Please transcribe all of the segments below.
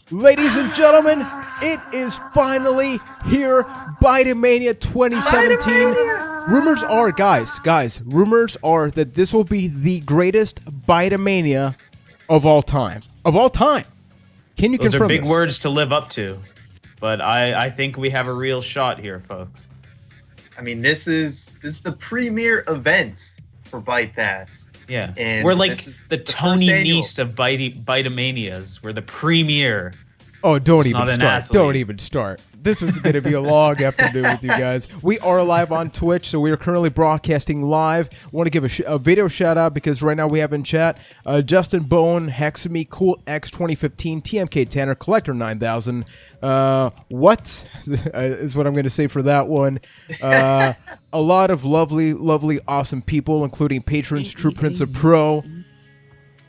Ladies and gentlemen, it is finally here, Byteamania 2017. Rumors are, rumors are that this will be the greatest Byteamania of all time. Of all time. Can you confirm this? Those are big words to live up to, but I think we have a real shot here, folks. I mean, this is the premier event for Byte. Yeah, and we're like the Tony Nese of Byteamanias. We're the premier. Oh, don't even start. Don't even start. This is going to be a long afternoon with you guys. We are live on Twitch, so we are currently broadcasting live. I want to give a video shout out because right now we have in chat Justin Bone, Hexamy, Cool X 2015, TMK Tanner, Collector 9000. What is what I'm going to say for that one. A lot of lovely, awesome people, including patrons, True Prince of Pro.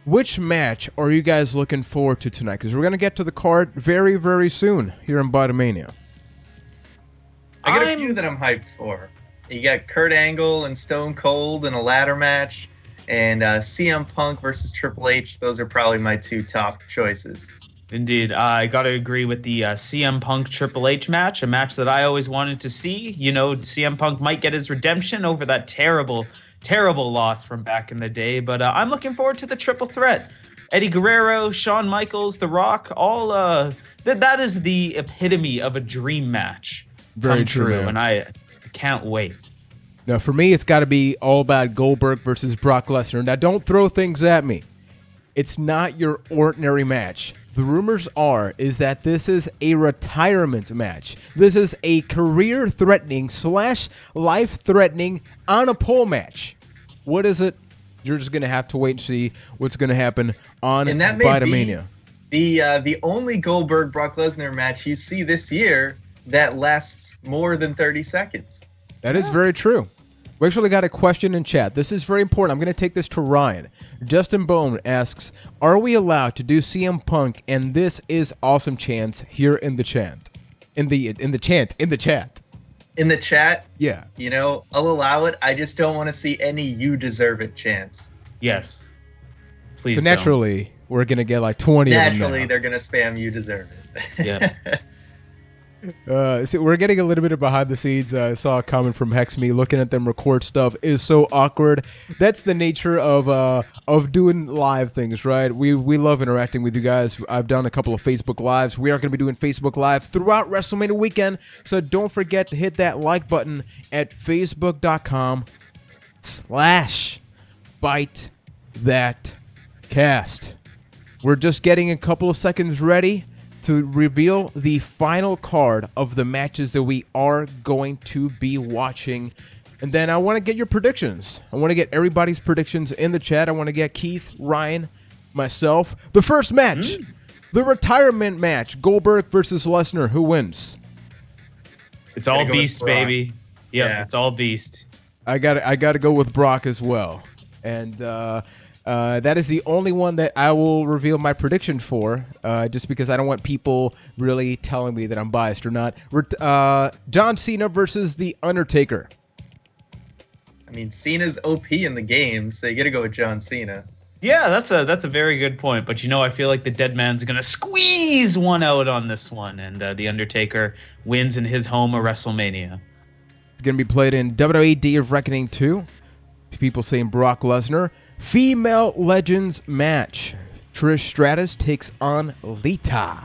Which match are you guys looking forward to tonight? Because we're going to get to the card very, very soon here in Byteamania. I got a few that I'm hyped for. You got Kurt Angle and Stone Cold in a ladder match, and CM Punk versus Triple H. Those are probably my two top choices. Indeed. I got to agree with the CM Punk Triple H match, a match that I always wanted to see. You know, CM Punk might get his redemption over that terrible loss from back in the day, but I'm looking forward to the triple threat. Eddie Guerrero, Shawn Michaels, The Rock, all that is the epitome of a dream match. Very true, and I can't wait. Now, for me, it's got to be all about Goldberg versus Brock Lesnar. Now, don't throw things at me. It's not your ordinary match. The rumors is that this is a retirement match. This is a career-threatening / life-threatening on a pole match. What is it? You're just going to have to wait and see what's going to happen on Byteamania. The only Goldberg-Brock Lesnar match you see this year that lasts more than 30 seconds. That is very true. We actually got a question in chat. This is very important. I'm going to take this to Ryan. Justin Bone asks, are we allowed to do CM Punk and This Is Awesome chants here in the chat? In the chat. In the chat? Yeah. You know, I'll allow it. I just don't want to see any "you deserve it" chants. Yes. Please. So naturally, we're going to get like 20 of them now. Naturally, they're going to spam "you deserve it." Yeah. So we're getting a little bit of behind the scenes. I saw a comment from Hexamy. Looking at them record stuff is so awkward. That's the nature of doing live things, right? We love interacting with you guys. I've done a couple of Facebook Lives. We are going to be doing Facebook Live throughout WrestleMania weekend. So don't forget to hit that like button at facebook.com/ByteThatCast. We're just getting a couple of seconds ready to reveal the final card of the matches that we are going to be watching. And then I want to get your predictions. I want to get everybody's predictions in the chat. I want to get Keith, Ryan, myself. The first match, the retirement match, Goldberg versus Lesnar. Who wins? It's all Beast, baby. Yeah, it's all Beast. I got to go with Brock as well. And that is the only one that I will reveal my prediction for, just because I don't want people really telling me that I'm biased or not. John Cena versus The Undertaker. I mean, Cena's OP in the game, so you got to go with John Cena. Yeah, that's a very good point. But, you know, I feel like the dead man's going to squeeze one out on this one, and The Undertaker wins in his home of WrestleMania. It's going to be played in WWE Day of Reckoning 2. People saying Brock Lesnar. Female Legends match. Trish Stratus takes on Lita.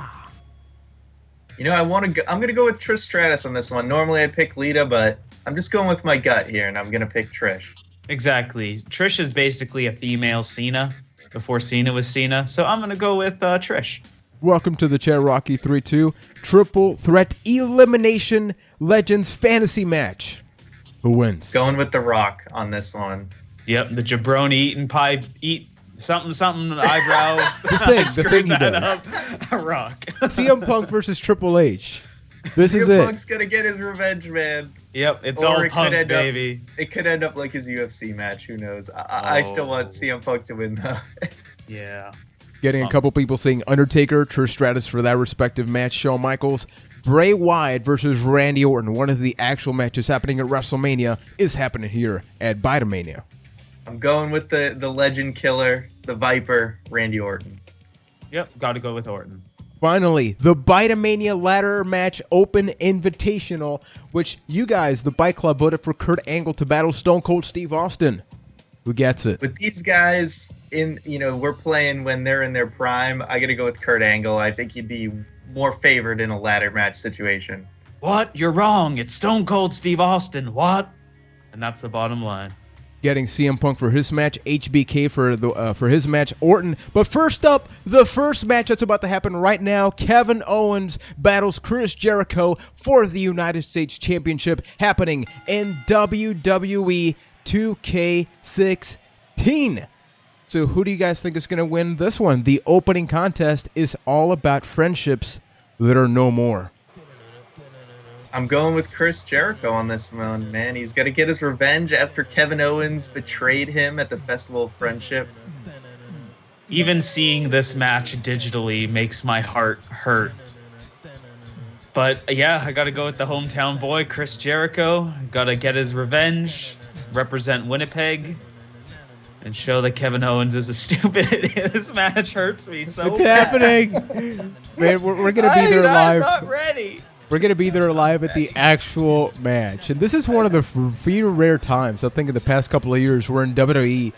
You know, I'm going to go with Trish Stratus on this one. Normally I pick Lita, but I'm just going with my gut here, and I'm going to pick Trish. Exactly. Trish is basically a female Cena before Cena was Cena, so I'm going to go with Trish. Welcome to the chat, Rocky32. Triple Threat Elimination Legends Fantasy Match. Who wins? Going with The Rock on this one. Yep, the jabroni eat something eyebrows. the thing he does. Rock. CM Punk versus Triple H. This is CM it. Punk's gonna get his revenge, man. Yep, it's all Punk, baby. It could end up like his UFC match. Who knows? I still want CM Punk to win, though. Yeah. Getting a couple people saying Undertaker, Trish Stratus for that respective match. Shawn Michaels, Bray Wyatt versus Randy Orton. One of the actual matches happening at WrestleMania is happening here at Byteamania. I'm going with the legend killer, the Viper, Randy Orton. Yep, got to go with Orton. Finally, the Byteamania ladder match open invitational, which you guys, the Byte Club, voted for Kurt Angle to battle Stone Cold Steve Austin. Who gets it? With these guys we're playing when they're in their prime. I got to go with Kurt Angle. I think he'd be more favored in a ladder match situation. What? You're wrong. It's Stone Cold Steve Austin. What? And that's the bottom line. Getting CM Punk for his match, HBK for his match, Orton. But first up, the first match that's about to happen right now, Kevin Owens battles Chris Jericho for the United States Championship, happening in WWE 2K16. So who do you guys think is going to win this one? The opening contest is all about friendships that are no more. I'm going with Chris Jericho on this one, man. He's got to get his revenge after Kevin Owens betrayed him at the Festival of Friendship. Even seeing this match digitally makes my heart hurt. But yeah, I got to go with the hometown boy, Chris Jericho. Got to get his revenge, represent Winnipeg, and show that Kevin Owens is a stupid idiot. This match hurts me so It's bad. happening. Man, we're going to be there live. I'm not ready. We're going to be there live at the actual match. And this is one of the few rare times, I think in the past couple of years, where in WWE,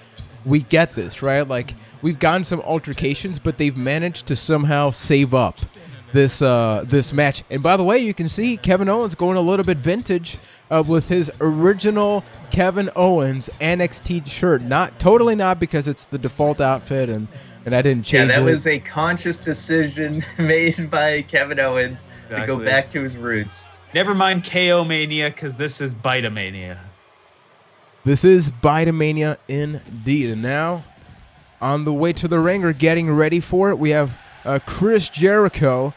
we get this, right? Like, we've gotten some altercations, but they've managed to somehow save up this match. And by the way, you can see Kevin Owens going a little bit vintage with his original Kevin Owens NXT shirt. Totally not because it's the default outfit and I didn't change it. Yeah, that was a conscious decision made by Kevin Owens. To go back to his roots. Never mind KO Mania, because this is Byteamania. This is Byteamania indeed. And now, on the way to the ring or getting ready for it, we have Chris Jericho.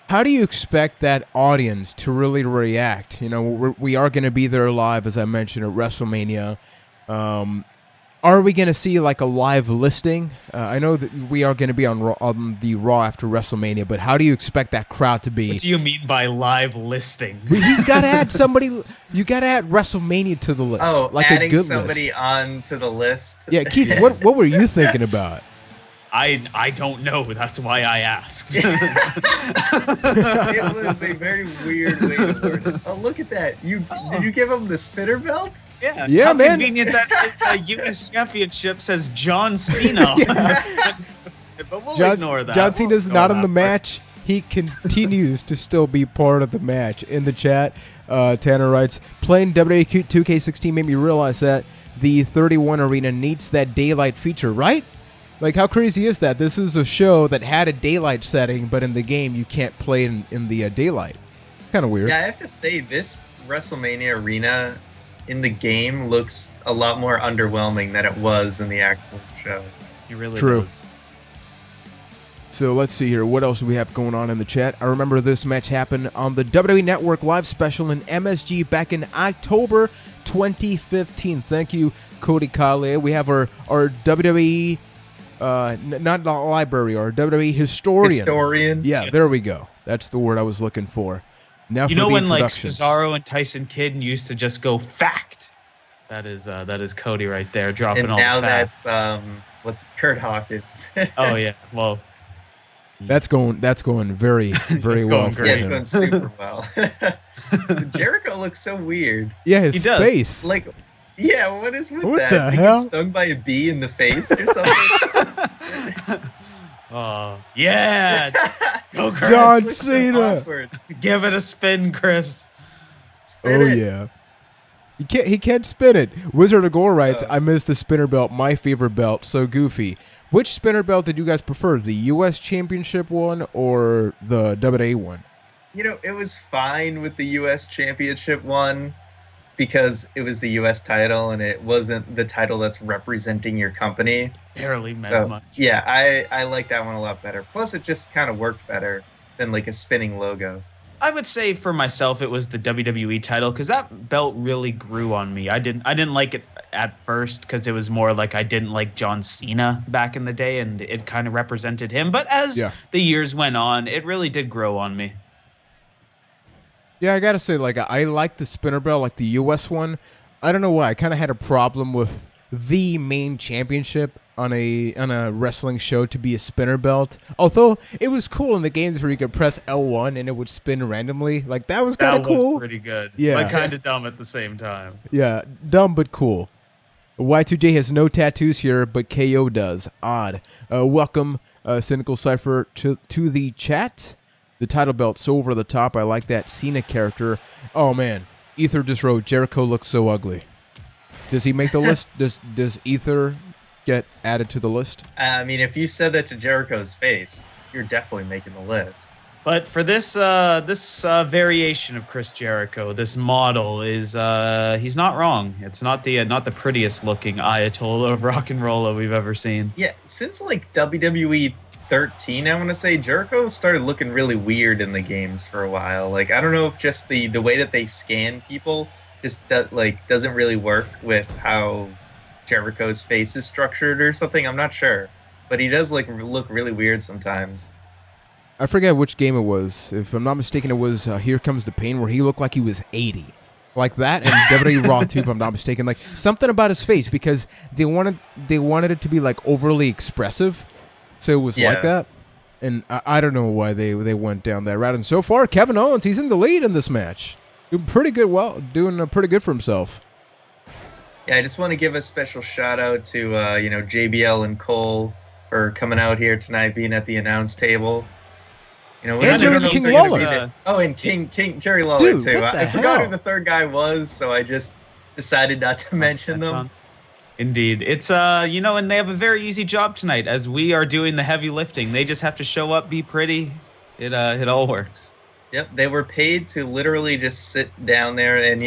How do you expect that audience to really react? You know, we are going to be there live, as I mentioned, at WrestleMania. Are we going to see like a live listing? I know that we are going to be on the Raw after WrestleMania, but how do you expect that crowd to be? What do you mean by live listing? He's got to add somebody. You got to add WrestleMania to the list. Oh, like adding a good somebody list. on to the list. Yeah, Keith, yeah. What were you thinking about? I don't know. That's why I asked. It was a very weird way to word it. Oh, look at that! Did you give him the spinner belt? Yeah, how man. Convenient that his U.S. Championship says John Cena. But we'll ignore that. John Cena's not in the match. He continues to still be part of the match. In the chat, Tanner writes, playing WWE 2K16 made me realize that the 31 arena needs that daylight feature, right? Like, how crazy is that? This is a show that had a daylight setting, but in the game, you can't play in the daylight. Kind of weird. Yeah, I have to say, this WrestleMania arena in the game looks a lot more underwhelming than it was in the actual show. It really True. does. So let's see here. What else do we have going on in the chat? I remember this match happened on the WWE Network live special in MSG back in October 2015. Thank you, Cody Kale. We have our WWE, not library, our WWE historian. Yeah, Yes. There we go. That's the word I was looking for. Now You for know the when like introductions. Cesaro and Tyson Kidd used to just go fact? That is Cody right there dropping And all now the facts. that's what's Kurt Hawkins. Oh yeah, well. That's going very, very It's well going for great. Yeah, him. it's going super well. Jericho looks so weird. Yeah, his He does. face. Like, yeah, what is with What that? the Like, he's hell? stung by a bee in the face or something. Oh yeah, go Chris. John Looks so Cena. awkward. Give it a spin, Chris. Spin Oh it. yeah. He can't spin it. Wizard of Gore writes, Oh. I missed the spinner belt, my favorite belt, so goofy. Which spinner belt did you guys prefer? The US Championship one or the WWE one? You know, it was fine with the U.S. Championship one because it was the U.S. title and it wasn't the title that's representing your company. Barely meant So, much. yeah, I like that one a lot better. Plus, it just kind of worked better than like a spinning logo. I would say for myself it was the WWE title because that belt really grew on me. I didn't like it at first because it was more like I didn't like John Cena back in the day and it kind of represented him. But as the years went on, it really did grow on me. Yeah, I gotta say, like, I like the spinner belt, like the US one. I don't know why. I kind of had a problem with the main championship on a wrestling show to be a spinner belt. Although it was cool in the games where you could press L1 and it would spin randomly. Like that was kind of cool. That was pretty good. Yeah. But kind of dumb at the same time. Yeah, dumb but cool. Y2J has no tattoos here, but KO does. Odd. Welcome, Cynical Cypher, to the chat. The title belt so over the top. I like that Cena character. Oh man, Ether just wrote Jericho looks so ugly. Does he make the list? Does Ether get added to the list? I mean, if you said that to Jericho's face, you're definitely making the list. But for this variation of Chris Jericho, this model is he's not wrong. It's not the prettiest looking Ayatollah of rock and roll we've ever seen. Yeah, since like WWE 13, I want to say, Jericho started looking really weird in the games for a while. Like, I don't know if just the way that they scan people just doesn't really work with how Jericho's face is structured or something. I'm not sure, but he does look really weird sometimes. I forget which game it was. If I'm not mistaken, it was Here Comes the Pain, where he looked like he was 80. Like that, and WWE Raw 2, if I'm not mistaken. Like something about his face, because they wanted it to be like overly expressive, so it was like that. And I don't know why they went down that route. And so far, Kevin Owens, he's in the lead in this match. Doing pretty good for himself. Yeah, I just want to give a special shout out to JBL and Cole for coming out here tonight, being at the announce table. And Jerry the King Lawler. And King Jerry Lawler, dude, too. What the I hell? forgot who the third guy was, so I just decided not to mention them. Indeed. It's, and they have a very easy job tonight, as we are doing the heavy lifting. They just have to show up, be pretty. It all works. Yep, they were paid to literally just sit down there, and,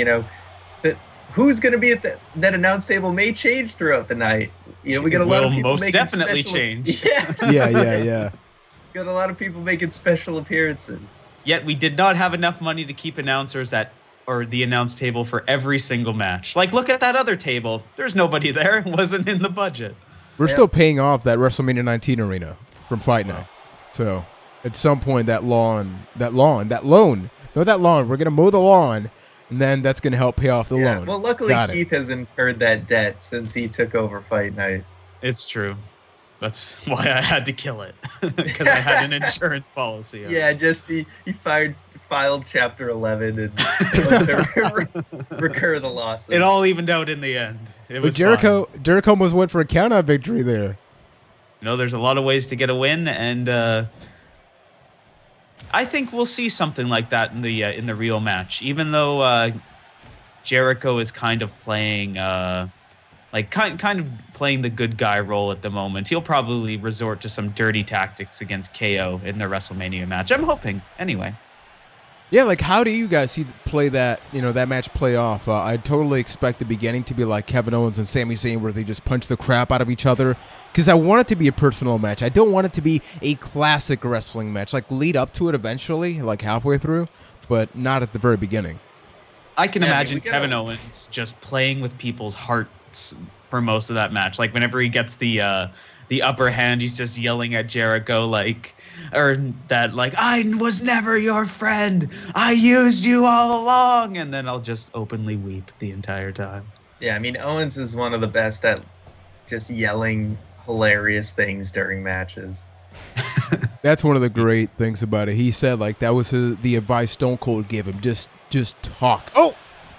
who's going to be at that announce table may change throughout the night. We got a lot of people most making definitely change. Yeah. Got a lot of people making special appearances. Yet we did not have enough money to keep announcers or the announce table for every single match. Like, look at that other table. There's nobody there. It wasn't in the budget. We're still paying off that WrestleMania 19 arena from Fight Night. So at some point, we're going to mow the lawn, and then that's going to help pay off the loan. Well, luckily Keith has incurred that debt since he took over Fight Night. It's true. That's why I had to kill it, because I had an insurance policy. Yeah, just he filed Chapter 11 and recur the losses. It all evened out in the end. But Jericho almost went for a count-out victory there. There's a lot of ways to get a win, and I think we'll see something like that in the real match. Even though Jericho is kind of playing. Kind of playing the good guy role at the moment. He'll probably resort to some dirty tactics against KO in the WrestleMania match. I'm hoping, anyway. Yeah, how do you guys play that match play off? I totally expect the beginning to be like Kevin Owens and Sami Zayn, where they just punch the crap out of each other. Because I want it to be a personal match. I don't want it to be a classic wrestling match. Lead up to it eventually, halfway through, but not at the very beginning. I can imagine Kevin Owens just playing with people's hearts for most of that match. Whenever he gets the upper hand, he's just yelling at Jericho I was never your friend. I used you all along. And then I'll just openly weep the entire time. Yeah, I mean, Owens is one of the best at just yelling hilarious things during matches. That's one of the great things about it. He said that was the advice Stone Cold gave him. Just talk. Oh!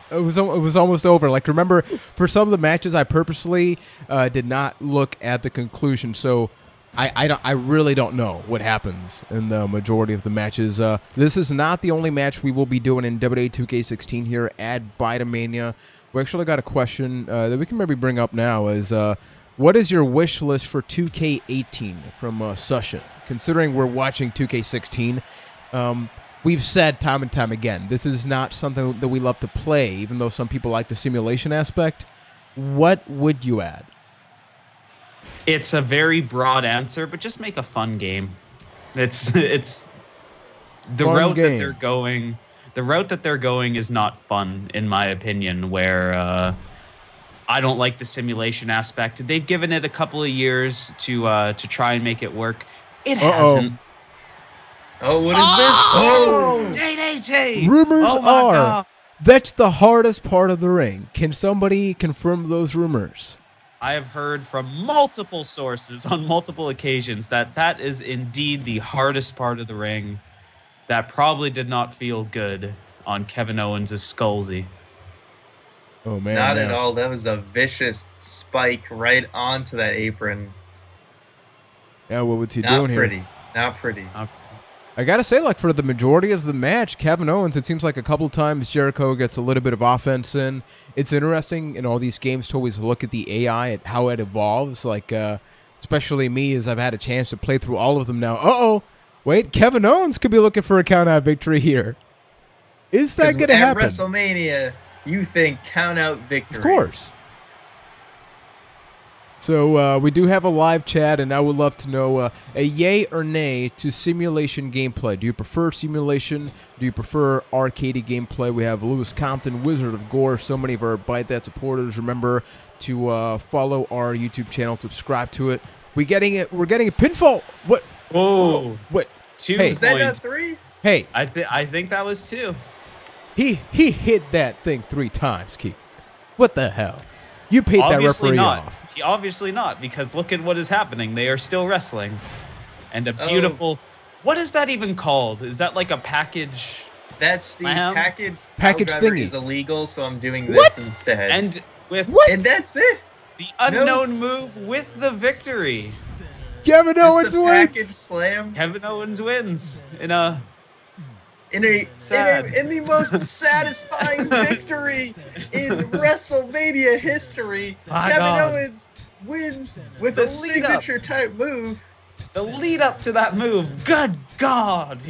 It was almost over. Remember, for some of the matches, I purposely did not look at the conclusion, so I really don't know what happens in the majority of the matches. This is not the only match we will be doing in WWE2K16 here at Byteamania. We actually got a question that we can maybe bring up now. What is your wish list for 2K18 from Sushin? Considering we're watching 2K16. We've said time and time again, this is not something that we love to play, even though some people like the simulation aspect. What would you add? It's a very broad answer, but just make a fun game. It's the fun route game. that they're going. The route that they're going is not fun, in my opinion. Where I don't like the simulation aspect. They've given it a couple of years to try and make it work. It hasn't. Oh, what is this? Oh, DDT! Rumors Oh my are God. that's the hardest part of the ring. Can somebody confirm those rumors? I have heard from multiple sources on multiple occasions that is indeed the hardest part of the ring. That probably did not feel good on Kevin Owens' Skullsy. Oh man, not at all. That was a vicious spike right onto that apron. Yeah, what was he doing here? Not pretty. I gotta say, like, for the majority of the match, Kevin Owens, it seems like a couple times Jericho gets a little bit of offense in. It's interesting in all these games to always look at the AI and how it evolves. Like, especially me, as I've had a chance to play through all of them now. Wait, Kevin Owens could be looking for a count-out victory here. Is that gonna happen? At WrestleMania, you think count-out victory. Of course. So we do have a live chat, and I would love to know a yay or nay to simulation gameplay. Do you prefer simulation? Do you prefer arcadey gameplay? We have Lewis Compton, Wizard of Gore, so many of our Byte That supporters. Remember to follow our YouTube channel, subscribe to it. We're getting a pinfall. What? Whoa! What? 2 Is that points. not 3? Hey, I think that was 2. he hit that thing 3 times, Keith. What the hell? You paid that referee off. Obviously not, because look at what is happening. They are still wrestling. And a beautiful... What is that even called? Is that like a package... That's the package thingy. Is illegal, so I'm doing this instead. And with... What? And that's it. The unknown move with the victory. Kevin Owens wins. Package slam. Kevin Owens wins in the most satisfying victory in WrestleMania history. Kevin Owens wins with a signature type move. The lead up to that move, good God,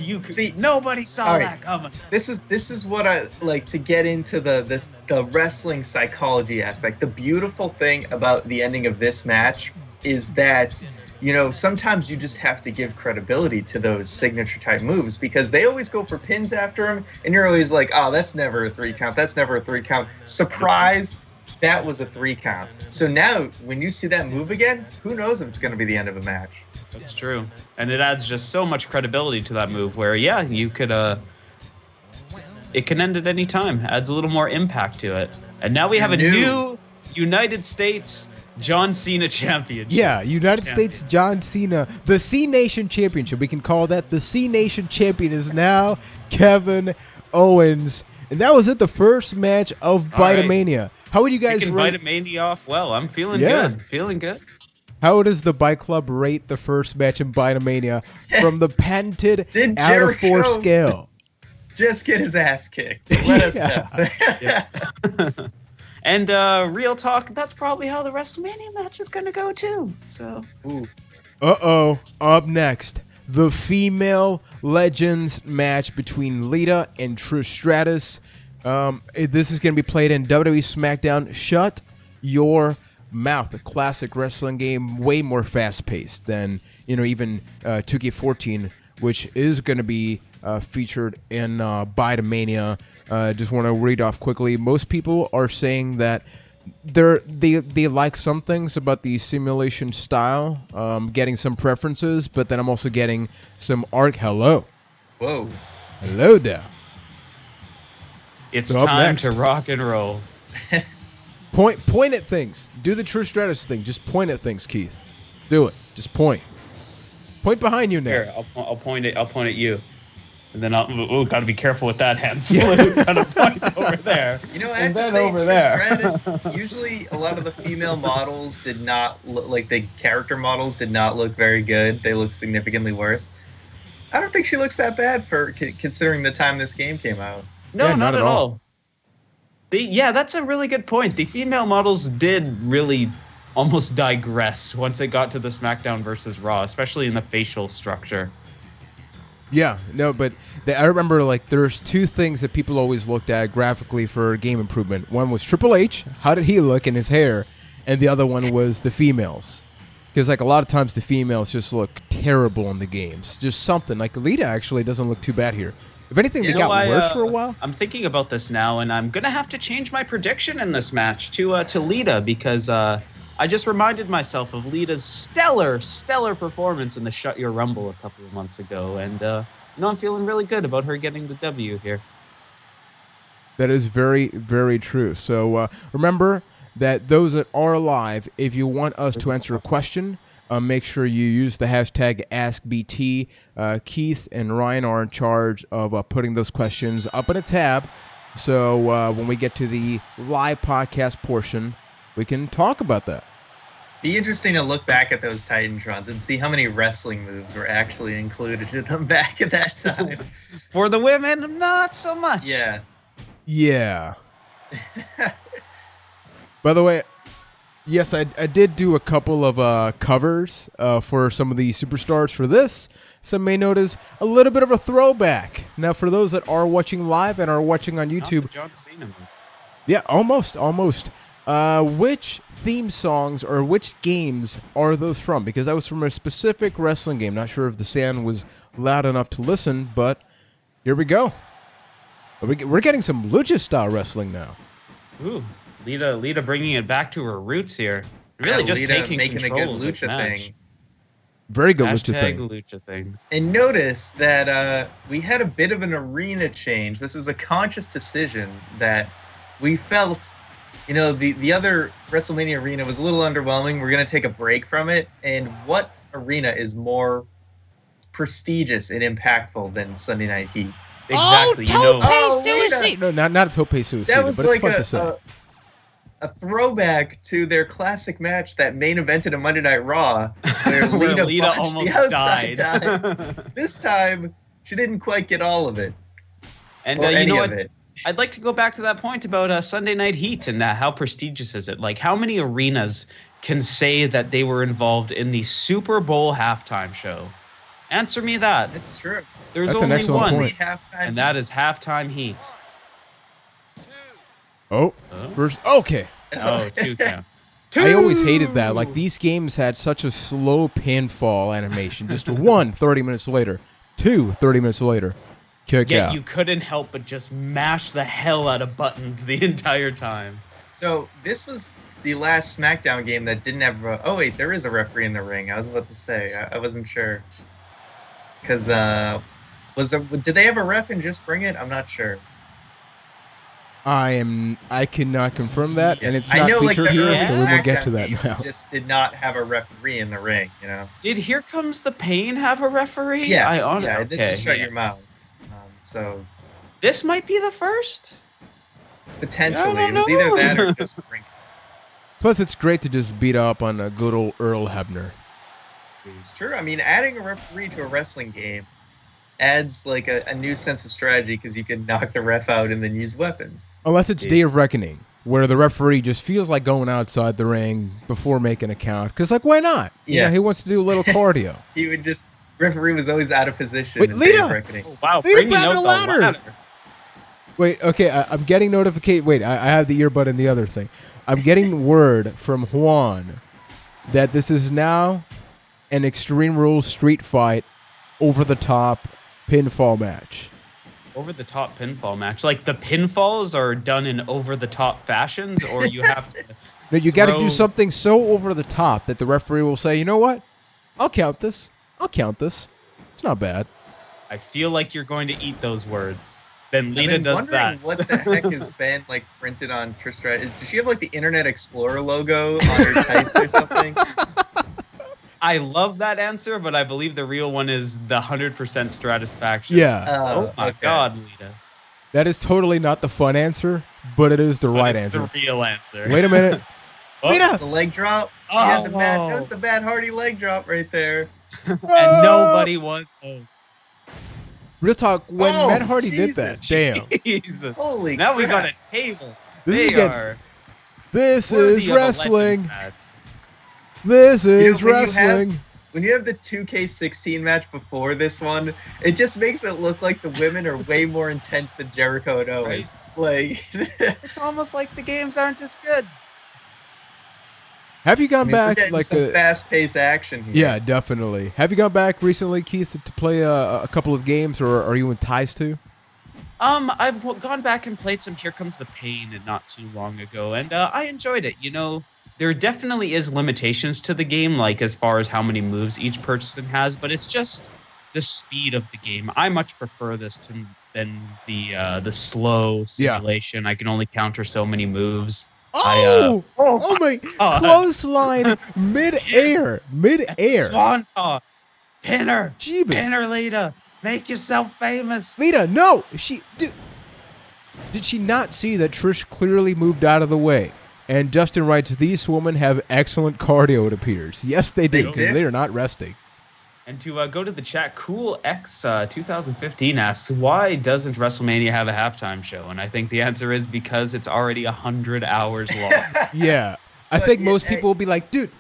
nobody saw that coming. This is what I like to get into the wrestling psychology aspect. The beautiful thing about the ending of this match is that, you know, sometimes you just have to give credibility to those signature type moves because they always go for pins after them, and you're always like, oh, that's never a 3 count. That's never a 3 count. Surprise, that was a 3 count. So now when you see that move again, who knows if it's going to be the end of a match. That's true. And it adds just so much credibility to that move where, yeah, you could, it can end at any time. Adds a little more impact to it. And now we have a new United States John Cena Championship. Yeah, United States John Cena. The C Nation Championship. We can call that the C Nation Champion is now Kevin Owens. And that was it, the first match of Byteamania. Right. How would you guys rate? Byteamania off well. I'm feeling good. Feeling good. How does the Byte Club rate the first match in Byteamania from the patented out of 4 scale? Just get his ass kicked. Let us know. And real talk, that's probably how the WrestleMania match is going to go, too. So. Uh-oh. Up next, the female legends match between Lita and Trish Stratus. This is going to be played in WWE SmackDown. Shut your mouth. A classic wrestling game, way more fast-paced than, even 2K14, which is going to be featured in Byteamania. Just want to read off quickly. Most people are saying that they like some things about the simulation style, getting some preferences, but then I'm also getting some Hello. Whoa. Hello there. It's time to rock and roll. Point at things. Do the Trish Stratus thing. Just point at things, Keith. Do it. Just point. Point behind you now. Here, I'll point at you. And then got to be careful with that hand. Got to point over there. I have to say, over there. Stratus, usually a lot of the female models did not look like the character models did not look very good. They looked significantly worse. I don't think she looks that bad for considering the time this game came out. No, not at all. That's a really good point. The female models did really almost digress once it got to the SmackDown versus Raw, especially in the facial structure. Yeah, no, but I remember, there's 2 things that people always looked at graphically for game improvement. One was Triple H, how did he look in his hair? And the other one was the females. Because, a lot of times the females just look terrible in the games. Just something. Lita actually doesn't look too bad here. If anything, they got worse for a while. I'm thinking about this now, and I'm going to have to change my prediction in this match to Lita, because I just reminded myself of Lita's stellar performance in the Shut Your Rumble a couple of months ago, and I'm feeling really good about her getting the W here. That is very, very true. So remember, that those that are live, if you want us to answer a question, make sure you use the hashtag AskBT. Keith and Ryan are in charge of putting those questions up in a tab. So when we get to the live podcast portion, we can talk about that. Be interesting to look back at those Titantrons and see how many wrestling moves were actually included in them back at that time. For the women, not so much. Yeah. Yeah. By the way, yes, I did do a couple of covers for some of the superstars for this. Some may notice a little bit of a throwback. Now, for those that are watching live and are watching on YouTube, John Cena. yeah, almost. Which theme songs or which games are those from? Because that was from a specific wrestling game. Not sure if the sound was loud enough to listen, but here we go. We're getting some lucha-style wrestling now. Ooh, Lita bringing it back to her roots here. Really, just Lita taking making a control good of this lucha match. thing. Very good Hashtag lucha thing. lucha thing. And notice that we had a bit of an arena change. This was a conscious decision that we felt, the other WrestleMania arena was a little underwhelming. We're going to take a break from it. And what arena is more prestigious and impactful than Sunday Night Heat? Exactly. Oh, suicide! No, not a tope suicide, That was but like it's fun to say. a throwback to their classic match that main evented a Monday Night Raw, where Lita botched almost the outside died. dive. This time, she didn't quite get all of it. And or you any know of what? it. I'd like to go back to that point about Sunday Night Heat and how prestigious is it? Like, how many arenas can say that they were involved in the Super Bowl halftime show? Answer me that. It's true. There's That's an only excellent one, point. and that is halftime Heat. Oh, first. Okay. Oh, 2 count. I always hated that. Like, these games had such a slow pinfall animation. Just 1, 30 minutes later. 2, 30 minutes later. Kick Yet out. you couldn't help but just mash the hell out of buttons the entire time. So this was the last SmackDown game that didn't have. Oh wait, there is a referee in the ring. I was about to say. I wasn't sure. Because did they have a ref and just bring it? I'm not sure. I cannot confirm that, and it's I not know, featured the here, early so we will get SmackDown to that games now. Just did not have a referee in the ring, Did Here Comes the Pain have a referee? Yes, this is Shut Your Mouth. So this might be the first? Potentially. It was either that or just bring it. Plus, it's great to just beat up on a good old Earl Hebner. It's true. I mean, adding a referee to a wrestling game adds like a new sense of strategy because you can knock the ref out and then use weapons. Unless it's Day of Reckoning, where the referee just feels like going outside the ring before making a count. Because, like, why not? Yeah. He wants to do a little cardio. He would just... Referee was always out of position. Wait, in Lita! Day of Reckoning. Oh, wow, Lita bringing grabbing out a the ladder! Wait, okay, I'm getting notification. Wait, I have the earbud in the other thing. I'm getting word from Juan that this is now an Extreme Rules Street Fight over-the-top pinfall match. Over-the-top pinfall match? Like, the pinfalls are done in over-the-top fashions, or you have to... No, you got to do something so over-the-top that the referee will say, you know what? I'll count this. It's not bad. I feel like you're going to eat those words. Then Lita does that. What the heck has been like printed on Tristram? Does she have like the Internet Explorer logo on her tights or something? I love that answer, but I believe the real one is the 100% Stratisfaction. Yeah. Oh my God, Lita. That is totally not the fun answer, but it is the right answer. The real answer. Wait a minute. Lita! The leg drop. That was the Matt Hardy leg drop right there. And nobody was home. Real talk, when Matt Hardy did that, damn. Jesus. Holy now crap. we got a table. This is wrestling. When you have the 2K16 match before this one, it just makes it look like the women are way more intense than Jericho and Owens. Right. Like, it's almost like the games aren't as good. Have you gone back like some fast-paced action here? Yeah, definitely. Have you gone back recently, Keith, to play a couple of games, or are you in ties to? I've gone back and played some Here Comes the Pain not too long ago, and I enjoyed it. You know, there definitely is limitations to the game, like as far as how many moves each person has, but it's just the speed of the game. I much prefer this than the slow simulation. I can only counter so many moves. Oh, oh my! Clothesline mid-air. Swanton, pin her, Jeebus. Pin her, Lita. Make yourself famous. Lita, no, did she not see that Trish clearly moved out of the way? And Justin writes, these women have excellent cardio, it appears. Yes, they do, because they are not resting. And to go to the chat, CoolX 2015 asks, why doesn't WrestleMania have a halftime show? And I think the answer is because it's already 100 hours long. Yeah. I think most people will be like, dude,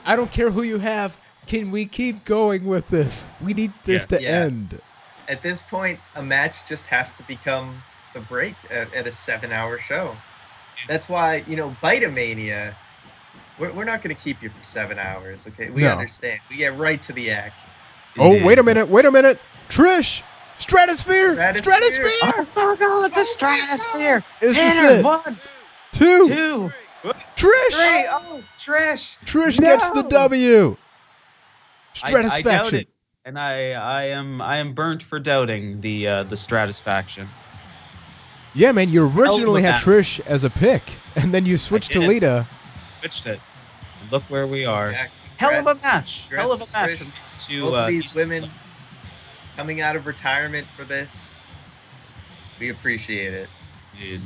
I don't care who you have. Can we keep going with this? We need this to end. At this point, a match just has to become the break at a 7-hour show. That's why, Byteamania, we're not going to keep you for 7 hours, okay? We understand. We get right to the action. Oh, wait a minute. Trish! Stratosphere! Oh, my God, the Stratosphere! Is this it? 1, 2. Trish! 3. Oh, Trish! Trish gets the W. Stratisfaction. I doubt it. And I am burnt for doubting the Stratisfaction. Yeah, man, you originally had Trish as a pick, and then you switched to Lita. Switched it. And look where we are. Yeah, Hell of a match. Hell of a match from these two. Both of these women coming out of retirement for this. We appreciate it. Dude.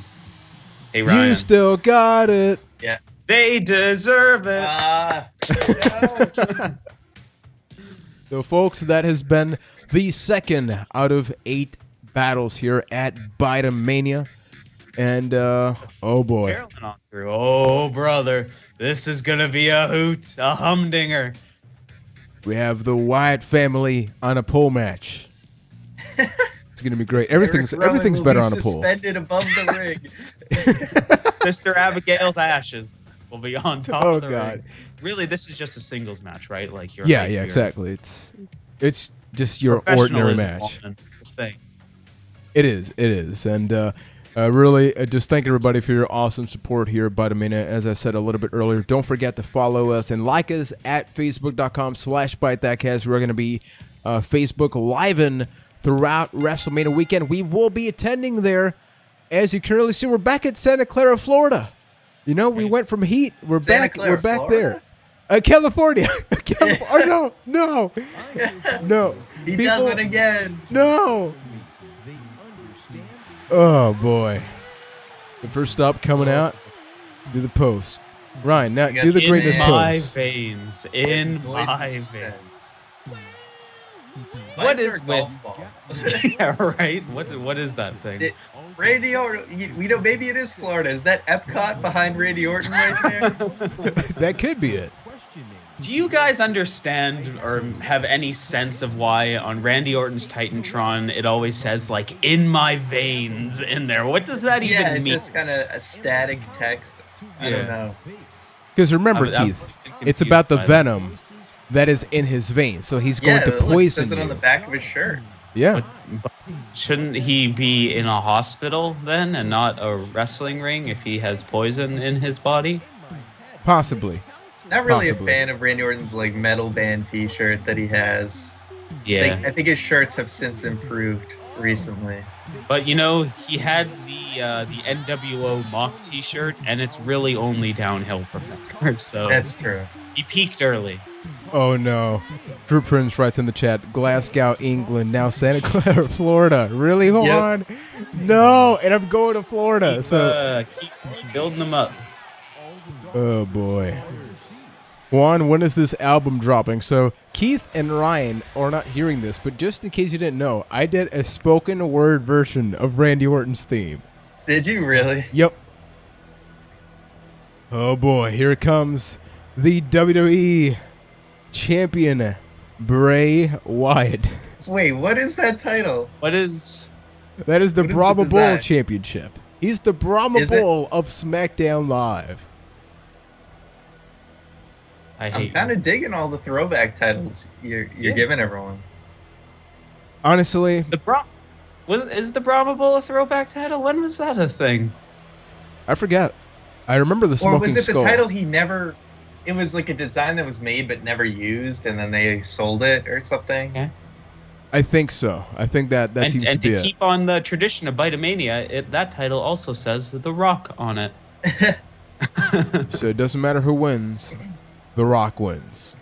Hey, Ryan. You still got it. Yeah. They deserve it. No. So, folks, that has been the second out of 8 battles here at Byteamania. And, oh, boy. On through. Oh, brother. This is going to be a hoot, a humdinger. We have the Wyatt family on a pole match. It's going to be great. Everything's better on a pole. Suspended above the ring. Sister Abigail's ashes will be on top of the God. ring. Really, this is just a singles match, right? Like you're exactly. It's just your ordinary match. It is. And really, just thank everybody for your awesome support here at Byteamania. As I said a little bit earlier, don't forget to follow us and like us at facebook.com/ByteThatCast. We're going to be Facebook Live-in throughout WrestleMania weekend. We will be attending there. As you currently see, we're back at Santa Clara, Florida. We went from heat. We're back there. California. Oh, no. He does it again. No. Oh, boy. The first stop coming out. Do the post. Ryan, now do the greatness pose. In my veins. What is golf ball? Yeah, right. What is that thing? Randy Orton. Maybe it is Florida. Is that Epcot behind Randy Orton right there? That could be it. Do you guys understand or have any sense of why on Randy Orton's Titantron it always says like "in my veins" in there? What does that even mean? Yeah, it's just kind of a static text. I don't know. Because remember, Keith, it's about the venom that is in his veins, so he's going to poison you. It on the back of his shirt. Yeah. But shouldn't he be in a hospital then and not a wrestling ring if he has poison in his body? Possibly. Not really a fan of Randy Orton's metal band T-shirt that he has. Yeah. I think his shirts have since improved recently. But he had the NWO mock T-shirt, and it's really only downhill from there. So that's true. He peaked early. Oh no. Drew Prince writes in the chat, Glasgow, England, now Santa Clara, Florida. Really? Hold on. No, and I'm going to Florida. Keep building them up. Oh boy. Juan, when is this album dropping? So Keith and Ryan are not hearing this, but just in case you didn't know, I did a spoken word version of Randy Orton's theme. Did you really? Yep. Oh boy, here comes the WWE champion, Bray Wyatt. Wait, what is that title? That is the Brahma Bull Championship. He's the Brahma Bull of SmackDown Live. I'm kind of digging all the throwback titles you're giving everyone. Honestly, is the Brahma Bull a throwback title? When was that a thing? I forget. I remember the smoking skull. Or was it the title he never? It was like a design that was made but never used, and then they sold it or something. Okay. I think so. I think that seems to be it. And to keep on the tradition of Byteamania, that title also says The Rock on it. So it doesn't matter who wins, The Rock wins.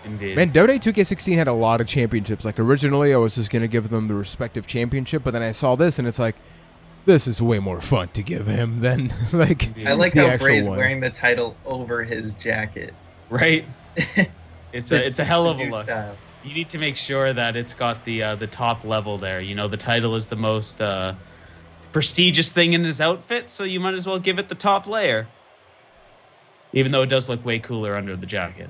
Indeed. Man, WWE2K16 had a lot of championships. Like, originally, I was just going to give them the respective championship, but then I saw this, and it's like, this is way more fun to give him than, like, I like the how actual Bray's one. wearing the title over his jacket. Right? It's a hell of a new look. style. You need to make sure that it's got the top level there. You know, the title is the most prestigious thing in his outfit, so you might as well give it the top layer. Even though it does look way cooler under the jacket.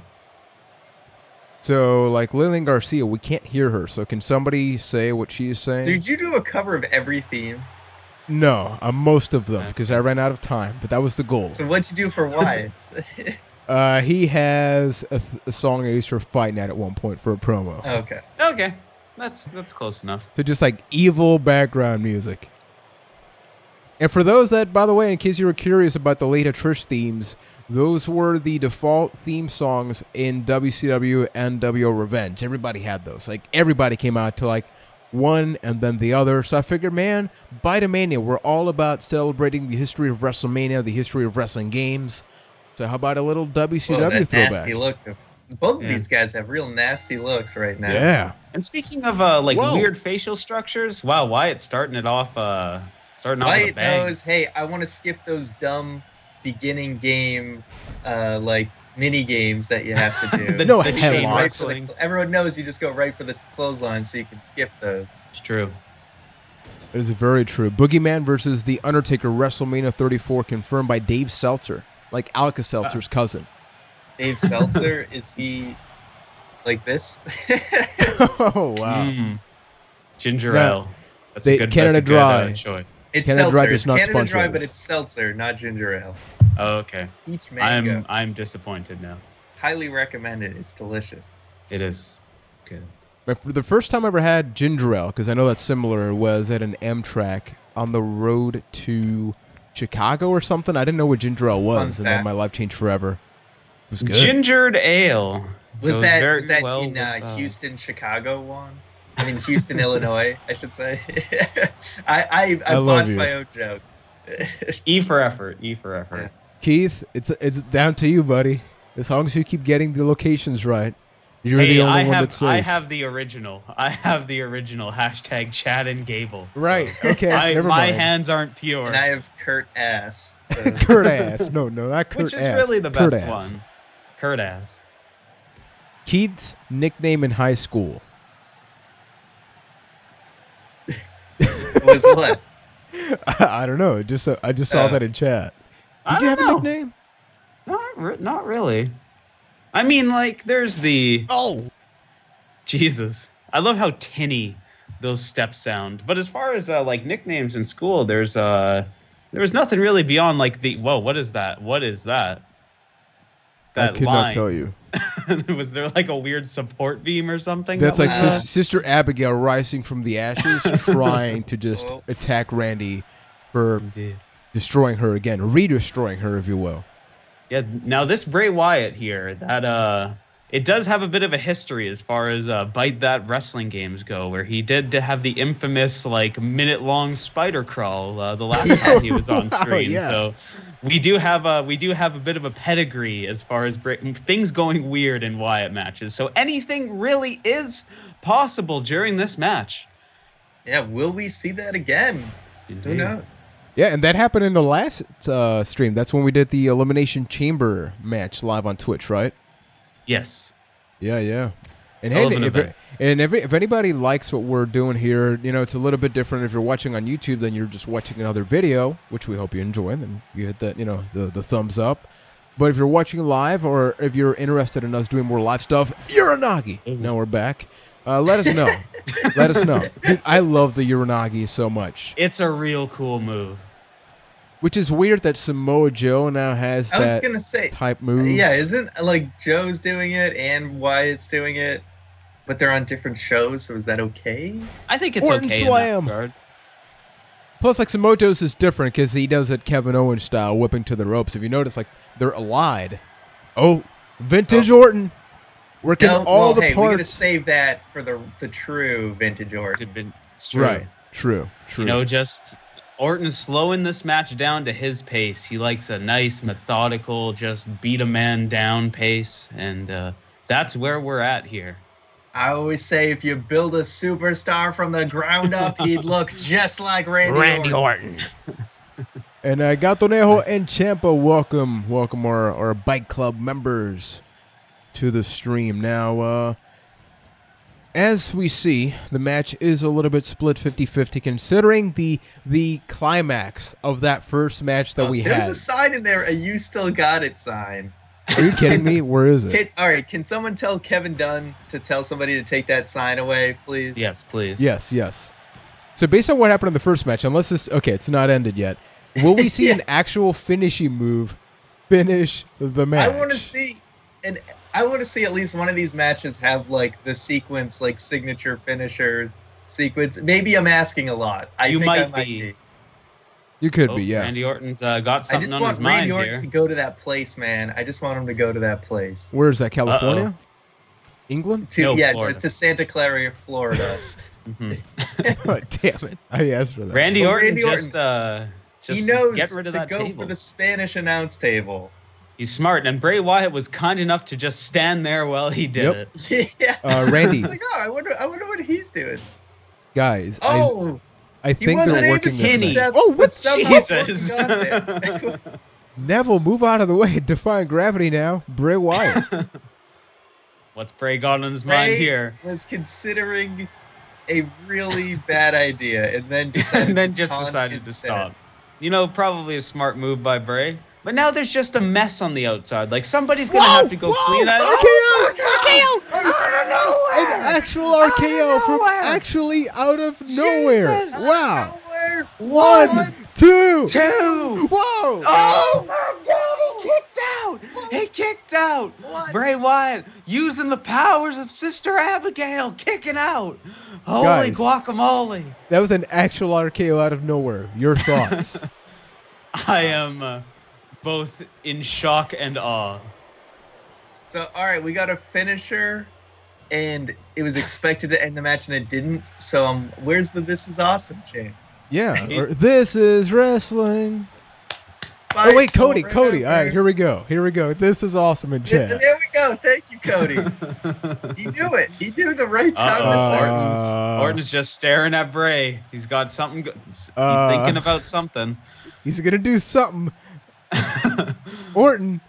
So, like, Lillian Garcia, we can't hear her, so can somebody say what she's saying? Did you do a cover of every theme? No, most of them, because I ran out of time, but that was the goal. So what'd you do for Wyatt? He has a song I used for Fight Night at one point for a promo. Okay. Okay. That's close enough. So just like evil background music. And for those that, by the way, in case you were curious about the Lita Trish themes, those were the default theme songs in WCW and NWO Revenge. Everybody had those. Like, everybody came out to, like, one and then the other. So I figured, man, Byteamania, we're all about celebrating the history of WrestleMania, the history of wrestling games. So how about a little WCW that throwback? nasty look. Both of these guys have real nasty looks right now. Yeah. And speaking of Whoa. weird facial structures, wow, Wyatt's starting it off with a Wyatt bang. knows, hey, I want to skip those dumb beginning game mini games that you have to do. No the headlocks. chain wrestling. Everyone knows you just go right for the clothesline so you can skip those. It's true. That is very true. Boogeyman versus The Undertaker, WrestleMania 34, confirmed by Dave Seltzer, like Alka-Seltzer's cousin. Dave Seltzer, is he like this? Oh, wow. Ginger Now, ale. That's a good Canada that's a good, Dry. choice. It's Canada Dry seltzer. does It's not Canada sponsor Dry, us. but it's seltzer, not ginger ale. Oh, okay. Peach mango. I'm disappointed now. Highly recommended. It's delicious. It is good. But for the first time I ever had ginger ale, because I know that's similar, was at an Amtrak on the road to Chicago or something. I didn't know what ginger ale was, and then my life changed forever. It was good. Gingered ale. Was Goes that very in with, Houston, Chicago one? I mean, Houston, Illinois, I should say. I love botched you. my own joke. E for effort. E for effort. Yeah. Keith, it's down to you, buddy. As long as you keep getting the locations right, you're the only one that's safe. I have the original. Hashtag Chad and Gable. Right. Okay. Never my mind. hands aren't pure. And I have Kurt Ass. So. Kurt Ass. No, not Kurt Ass. Which is really the Kurt best Ass. one. Kurt Ass. Keith's nickname in high school. Was what? I don't know. I just saw that in chat. Did you have a nickname? Not really. I mean, like, there's the... Oh! Jesus. I love how tinny those steps sound. But as far as, nicknames in school, there was nothing really beyond, like, the... Whoa, what is that? What is that? I could not tell you. Was there, like, a weird support beam or something? That's like Sister Abigail rising from the ashes, trying to just Oh. attack Randy for Indeed. destroying her again, redestroying her, if you will. Yeah, now this Bray Wyatt here, that it does have a bit of a history as far as Byte That wrestling games go, where he did have the infamous minute-long spider crawl the last time he was on screen. yeah. So we do have a bit of a pedigree as far as things going weird in Wyatt matches. So anything really is possible during this match. Yeah, will we see that again? Indeed. Who knows? Yeah, and that happened in the last stream. That's when we did the Elimination Chamber match live on Twitch, right? Yes. Yeah. And Hell of hey, an event. if anybody likes what we're doing here, it's a little bit different. If you're watching on YouTube, then you're just watching another video, which we hope you enjoy. Then you hit that, the thumbs up. But if you're watching live, or if you're interested in us doing more live stuff, Uranagi. Now we're back. Let us know. Let us know. Dude, I love the Uranagi so much. It's a real cool move. Which is weird that Samoa Joe now has I was that gonna say, type move. yeah, isn't Joe's doing it and Wyatt's doing it, but they're on different shows, so is that okay? I think it's Orton okay Slam. in that regard. Plus, Samoa Joe's is different because he does it Kevin Owens style, whipping to the ropes. If you notice, they're allied. Oh, vintage Orton. Working all the we're gonna parts. save that for the true vintage Orton. It's true. Right. True. Orton's slowing this match down to his pace. He likes a nice, methodical, just beat a man down pace, and that's where we're at here. I always say if you build a superstar from the ground up, he'd look just like Randy Orton. And Gatonejo and Ciampa, welcome our Byte Club members to the stream. Now, as we see, the match is a little bit split 50-50, considering the climax of that first match that we had. There's a sign in there, a "You Still Got It" sign. Are you kidding me? Where is it? All right, can someone tell Kevin Dunn to tell somebody to take that sign away, please? Yes, please. Yes. So based on what happened in the first match, unless it's not ended yet, will we see an actual finishing move finish the match? I want to see at least one of these matches have like the sequence, like signature finisher sequence. Maybe I'm asking a lot. I might be. You could be, yeah. Randy Orton's got something on his mind here. I just want Randy Orton to go to that place, man. I just want him to go to that place. Where is that, California? England? Florida. To Santa Clara, Florida. Oh, damn it. I asked for that. Randy Orton just he knows get rid of to that go table. For the Spanish announce table. He's smart, and Bray Wyatt was kind enough to just stand there while he did it. Yeah. Randy. Like, I wonder what he's doing. Guys. I think they're working this way. What Jesus? Neville, move out of the way. Defying gravity now. Bray Wyatt. What's Bray got on his mind here? Was considering a really bad idea, and then decided to stop. You know, probably a smart move by Bray. But now there's just a mess on the outside. Like, somebody's going to have to go clean that up. RKO! An actual RKO from actually out of nowhere. Jesus. Wow. Nowhere. 1, 2. Whoa. Oh, my God. He kicked out. What? Bray Wyatt using the powers of Sister Abigail, kicking out. Holy Guys, guacamole. That was an actual RKO out of nowhere. Your thoughts? I am both in shock and awe. So, all right, we got a finisher, and it was expected to end the match, and it didn't. So, where's the "This is awesome" chance? Yeah, or "This is wrestling." Bye, Oh wait, Cody. All right, here we go. This is awesome in chat. There we go. Thank you, Cody. He knew it. He knew the right time to start. Orton's just staring at Bray. He's got something. He's thinking about something. He's gonna do something. Orton.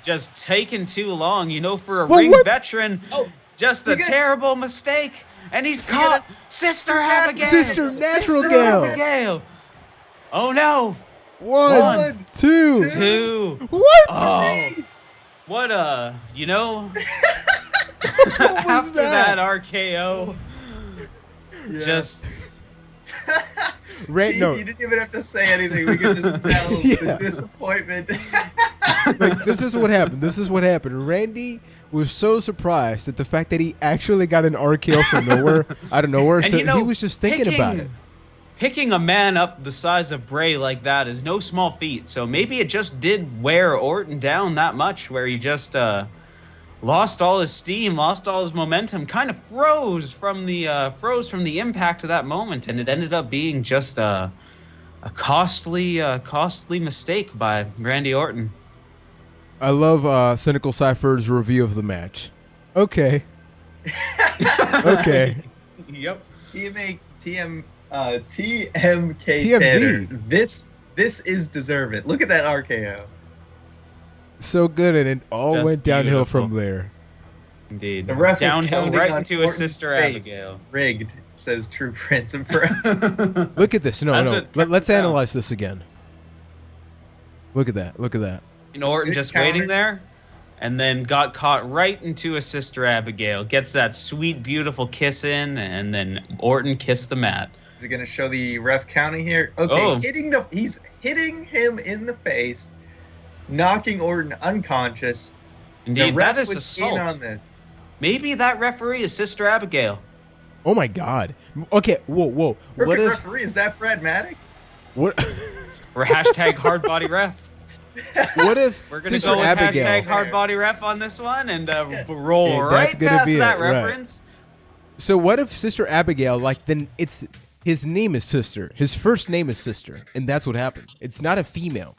Just taking too long. You know, for a ring veteran, just a terrible mistake. And he's caught Sister Abigail. Sister Natural Gal. Oh no. 1, 2. What? Oh. What you know. After that RKO. Yeah. Just. No. You didn't even have to say anything. We could just tell the disappointment. Like, this is what happened. Randy was so surprised at the fact that he actually got an RKO from nowhere, out of nowhere. And so he was just thinking about it. Picking a man up the size of Bray like that is no small feat. So maybe it just did wear Orton down that much, where he just lost all his steam, lost all his momentum, kind of froze from the impact of that moment, and it ended up being just a costly mistake by Randy Orton. I love Cynical Cypher's review of the match. Okay. Okay. Yep. TMK TMZ. Tanner. This is deserve it. Look at that RKO. So good, and it all Just went downhill beautiful. from there. Indeed. The ref is downhill counting right on into his Orton's Sister face. Abigail. Rigged, says True Prince and Friend. Look at this. No. Let's down. analyze this again. Look at that. And Orton just waiting there, and then got caught right into his Sister Abigail. Gets that sweet, beautiful kiss in, and then Orton kissed the mat. Is it going to show the ref counting here? Okay, he's hitting him in the face, knocking Orton unconscious. Indeed, the ref that is was assault. in on this. Maybe that referee is Sister Abigail. Oh my God. Okay. Whoa. Perfect referee, is that Brad Maddox? What? Or hashtag hard body ref. What if We're going to Sister go with Abigail? hashtag hard body ref on this one and roll Hey, right that's gonna past be that it, right. reference. So what if Sister Abigail, like, then it's his name is Sister. His first name is Sister, and that's what happened. It's not a female.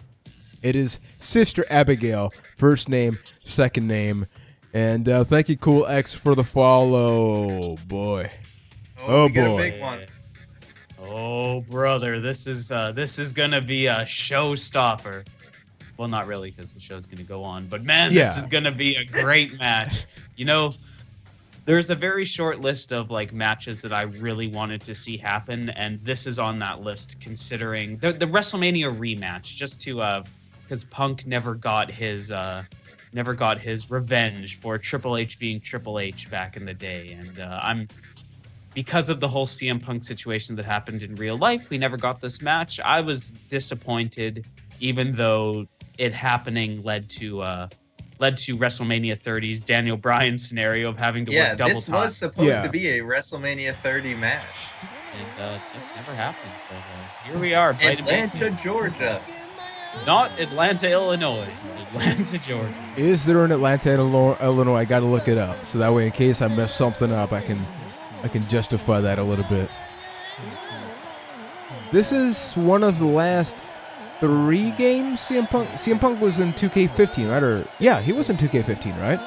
It is Sister Abigail, first name, second name. And thank you, Cool X, for the follow. Boy. Oh boy. A big one. Oh, brother, this is gonna be a showstopper. Well, not really, because the show's gonna go on. But man, this is gonna be a great match. You know, there's a very short list of like matches that I really wanted to see happen, and this is on that list. Considering the WrestleMania rematch, just to because Punk never got his revenge for Triple H being Triple H back in the day, and because of the whole CM Punk situation that happened in real life, we never got this match. I was disappointed, even though it happening led to WrestleMania 30's Daniel Bryan scenario of having to work double time. Yeah, this was supposed to be a WrestleMania 30 match. It just never happened. But here we are. Atlanta, Georgia. Not Atlanta, Illinois. Atlanta, Georgia. Is there an Atlanta, Illinois? I got to look it up. So that way, in case I mess something up, I can justify that a little bit. This is one of the last 3 games CM Punk was in 2K15, right? Or yeah, he was in 2K15, right?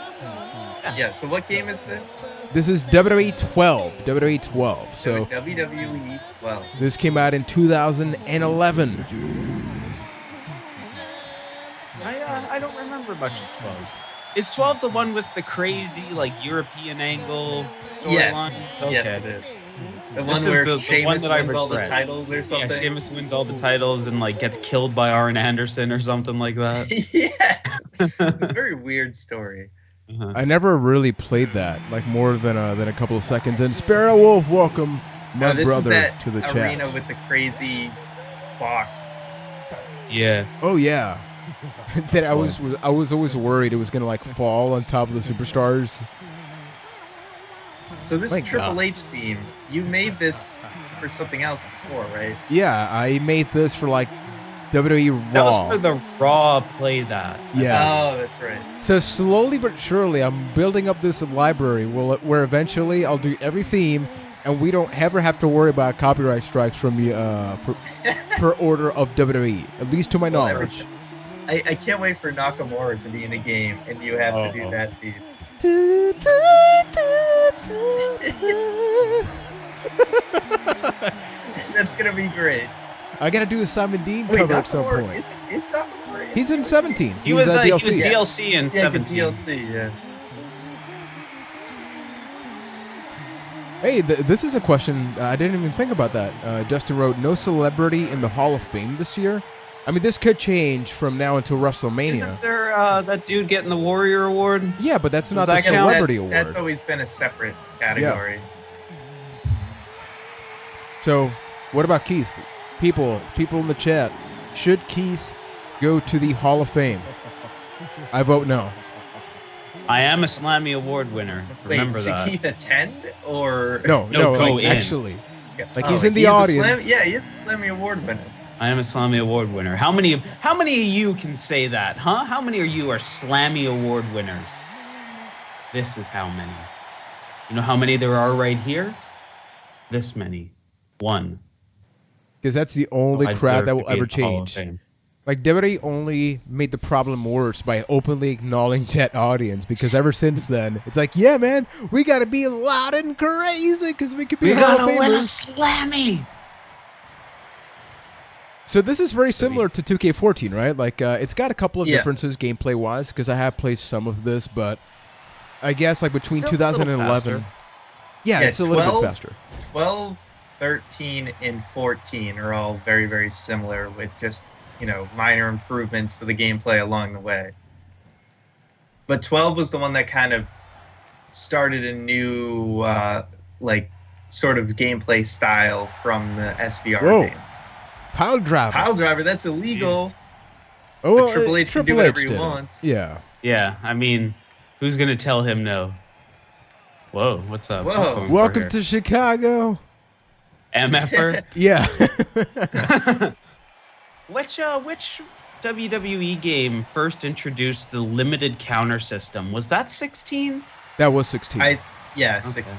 Yeah, so what game is this? This is WWE 12. WWE 12. So WWE 12. This came out in 2011. I don't remember much of 12. Is 12 the one with the crazy, like, European angle storyline? Yes. Okay. Yes, it is. The one where Sheamus wins all the titles or something? Yeah, Sheamus wins all the titles and, like, gets killed by Arn Anderson or something like that. Yeah. It's a very weird story. I never really played that, like, more than a couple of seconds. And Sparrow Wolf, welcome, my brother, to the chat. Arena with the crazy box. Yeah. Oh, yeah. That I was always worried it was gonna like fall on top of the superstars. So this Triple H theme, you made this for something else before, right? Yeah, I made this for like WWE Raw. That was for the Raw play that. Yeah. Oh, that's right. So slowly but surely, I'm building up this library where eventually I'll do every theme, and we don't ever have to worry about copyright strikes from you per order of WWE, at least to my knowledge. I can't wait for Nakamura to be in a game and you have to do that theme. That's going to be great. I got to do a Simon Dean cover at some point. Is Nakamura He's in 17. He was DLC. DLC in 17. DLC, yeah. Hey, this is a question. I didn't even think about that. Justin wrote, no celebrity in the Hall of Fame this year? I mean, this could change from now until WrestleMania. Isn't there that dude getting the Warrior Award? Yeah, but that's not the celebrity award. That's always been a separate category. Yeah. So, what about Keith? People in the chat, should Keith go to the Hall of Fame? I vote no. I am a Slammy Award winner. Remember that. Should Keith attend or no? Like, actually, like he's in the audience. He's a Slammy Award winner. I am a Slammy Award winner. How many of you can say that, huh? How many of you are Slammy Award winners? This is how many. You know how many there are right here? This many. 1. Because that's the only crowd that will ever change. Like, WWE only made the problem worse by openly acknowledging that audience, because ever since then, it's like, yeah, man, we got to be loud and crazy because we could be Hall of Famers. We got to win a Slammy. So this is very similar to 2K14, right? Like, it's got a couple of differences gameplay-wise, because I have played some of this, but I guess like between 2011, it's a little bit faster. 12, 13, and 14 are all very, very similar with just, minor improvements to the gameplay along the way. But 12 was the one that kind of started a new, sort of gameplay style from the SVR games. Pile driver, that's illegal. Jeez. Oh, well, Triple H can do whatever he wants. Yeah. Yeah, I mean, who's going to tell him no? Whoa, what's up? Whoa. Welcome to Chicago. MFer? Yeah. Which WWE game first introduced the limited counter system? Was that 16? That was 16. 16.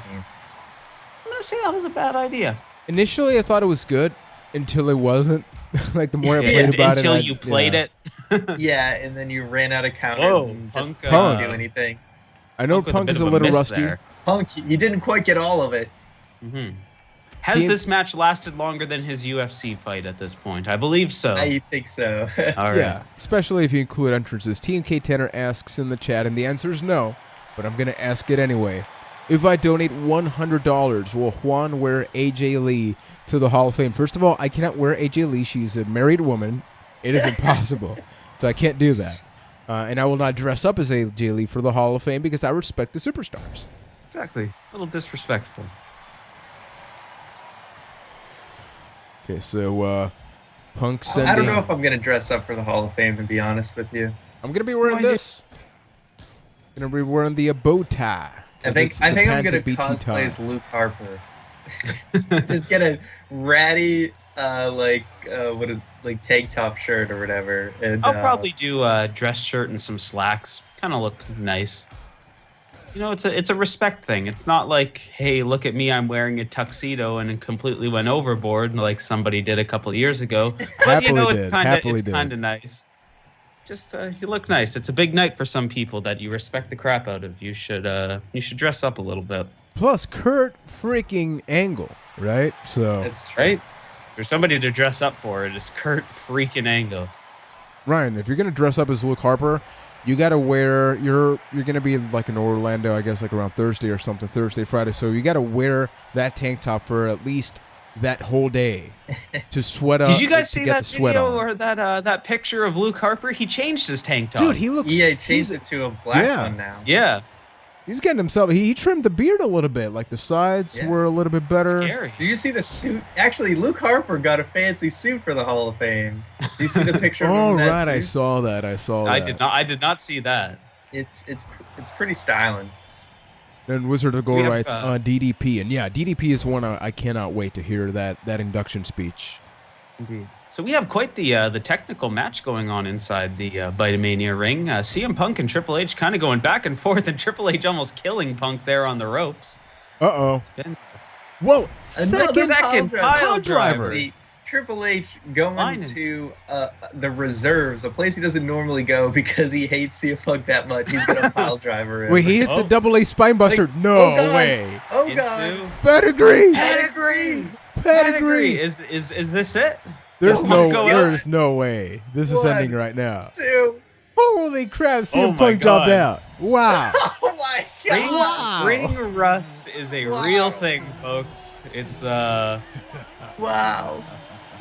honestly, that was a bad idea. Initially, I thought it was good until it wasn't. Like the more I played about until it, you played it. Yeah, and then you ran out of counters Whoa, and just Punk. couldn't do anything. I know Punk is a little rusty. There. Punk, he didn't quite get all of it. Mm-hmm. Has this match lasted longer than his UFC fight at this point? I believe so. I think so. All right. Yeah, especially if you include entrances. TMK Tanner asks in the chat, and the answer is no, but I'm going to ask it anyway. If I donate $100, will Juan wear AJ Lee to the Hall of Fame? First of all, I cannot wear AJ Lee. She's a married woman. It is impossible. So I can't do that. And I will not dress up as AJ Lee for the Hall of Fame because I respect the superstars. Exactly. A little disrespectful. Okay, so Punk sending... I don't know if I'm going to dress up for the Hall of Fame, to be honest with you. I'm going to be wearing this. I'm going to be wearing the bow tie. I think I'm going to cosplay as Luke Harper. Just get a ratty, tank top shirt or whatever. And, I'll probably do a dress shirt and some slacks. Kind of look nice. You know, it's a respect thing. It's not like, hey, look at me, I'm wearing a tuxedo and completely went overboard like somebody did a couple of years ago. But, you know, it's kind of nice. Just you look nice. It's a big night for some people that you respect the crap out of. You should dress up a little bit. Plus Kurt freaking Angle, right? So that's right. There's somebody to dress up for. It is Kurt freaking Angle. Ryan, if you're gonna dress up as Luke Harper, you gotta wear you're gonna be like in Orlando, I guess, like around Thursday or something, Thursday, Friday. So you gotta wear that tank top for at least that whole day to sweat up. Did you guys see that video or that picture of Luke Harper? He changed his tank top. Dude, he looks... Yeah, he changed it to a black one now. Yeah. He's getting himself... He trimmed the beard a little bit. Like the sides were a little bit better. Scary. Did you see the suit? Actually, Luke Harper got a fancy suit for the Hall of Fame. Did you see the picture of him in that right, suit? I saw that. I did not see that. It's pretty styling. And Wizard of Gore writes DDP, and yeah, DDP is one I cannot wait to hear that induction speech. Indeed. So we have quite the technical match going on inside the Byteamania ring. CM Punk and Triple H kind of going back and forth, and Triple H almost killing Punk there on the ropes. Uh-oh. Whoa! Second pile driver. See, Triple H going to the reserves, a place he doesn't normally go because he hates CM Punk that much. He's gonna pile driver in. Wait, he hit the double A spine buster? Like, no way! Oh god! Pedigree! Is this it? There's no way. This is ending right now. 2. Holy crap! CM Punk dropped out. Wow! Oh my god! Ring rust is a real thing, folks. It's wow.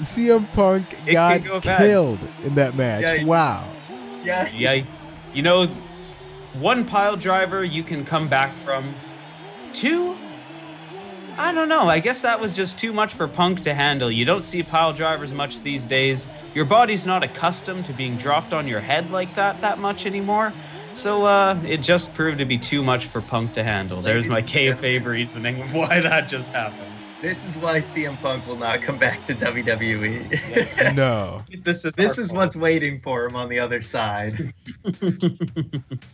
CM Punk got killed in that match. Yikes. Wow. Yeah. Yikes. You know, 1 pile driver you can come back from. 2, I don't know. I guess that was just too much for Punk to handle. You don't see pile drivers much these days. Your body's not accustomed to being dropped on your head like that much anymore. So it just proved to be too much for Punk to handle. There's my kayfabe reasoning of why that just happened. This is why CM Punk will not come back to WWE. Yeah. No. This is what's waiting for him on the other side.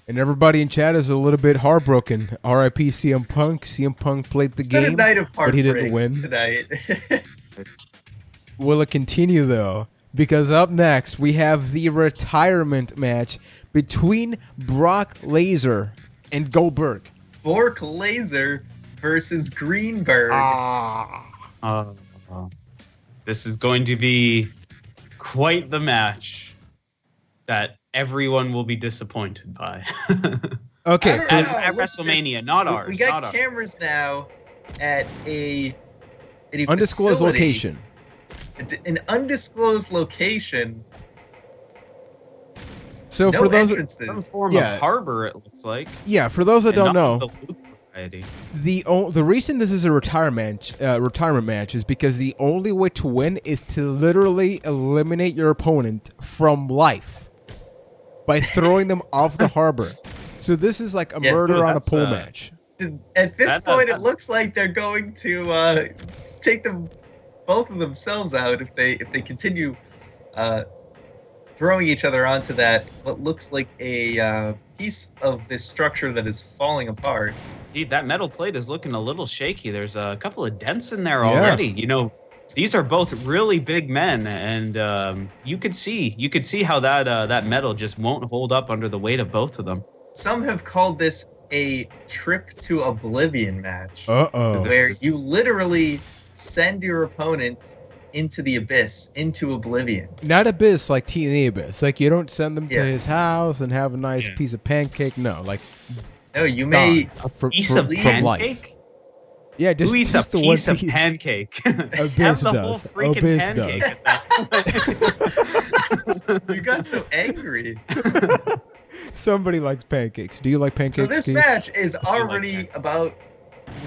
And everybody in chat is a little bit heartbroken. R.I.P. CM Punk. CM Punk played the game, but he didn't win. Tonight. Will it continue, though? Because up next, we have the retirement match between Brock Lesnar and Goldberg. Brock Lesnar versus Greenberg. This is going to be quite the match that everyone will be disappointed by. Okay. At WrestleMania, not ours. We got cameras now at an undisclosed location. An undisclosed location. So for those some form of harbor, it looks like. Yeah, for those that don't know, the reason this is a retirement match is because the only way to win is to literally eliminate your opponent from life by throwing them off the harbor. So this is like a murder on a pole match. At this point, it looks like they're going to take both of themselves out if they continue throwing each other onto that what looks like a piece of this structure that is falling apart. Dude, that metal plate is looking a little shaky. There's a couple of dents in there already. You know, these are both really big men, and you could see how that metal just won't hold up under the weight of both of them. Some have called this a trip to oblivion match. Uh-oh. Where you literally send your opponent into the abyss, into oblivion. Not abyss like TNA abyss. Like, you don't send them to his house and have a nice piece of pancake. No, like, no, you may from pancake? life. Yeah, just, who eats just a the one piece of pancake? Abyss does. Abyss does. You got so angry. Somebody likes pancakes. Do you like pancakes? So this match is already about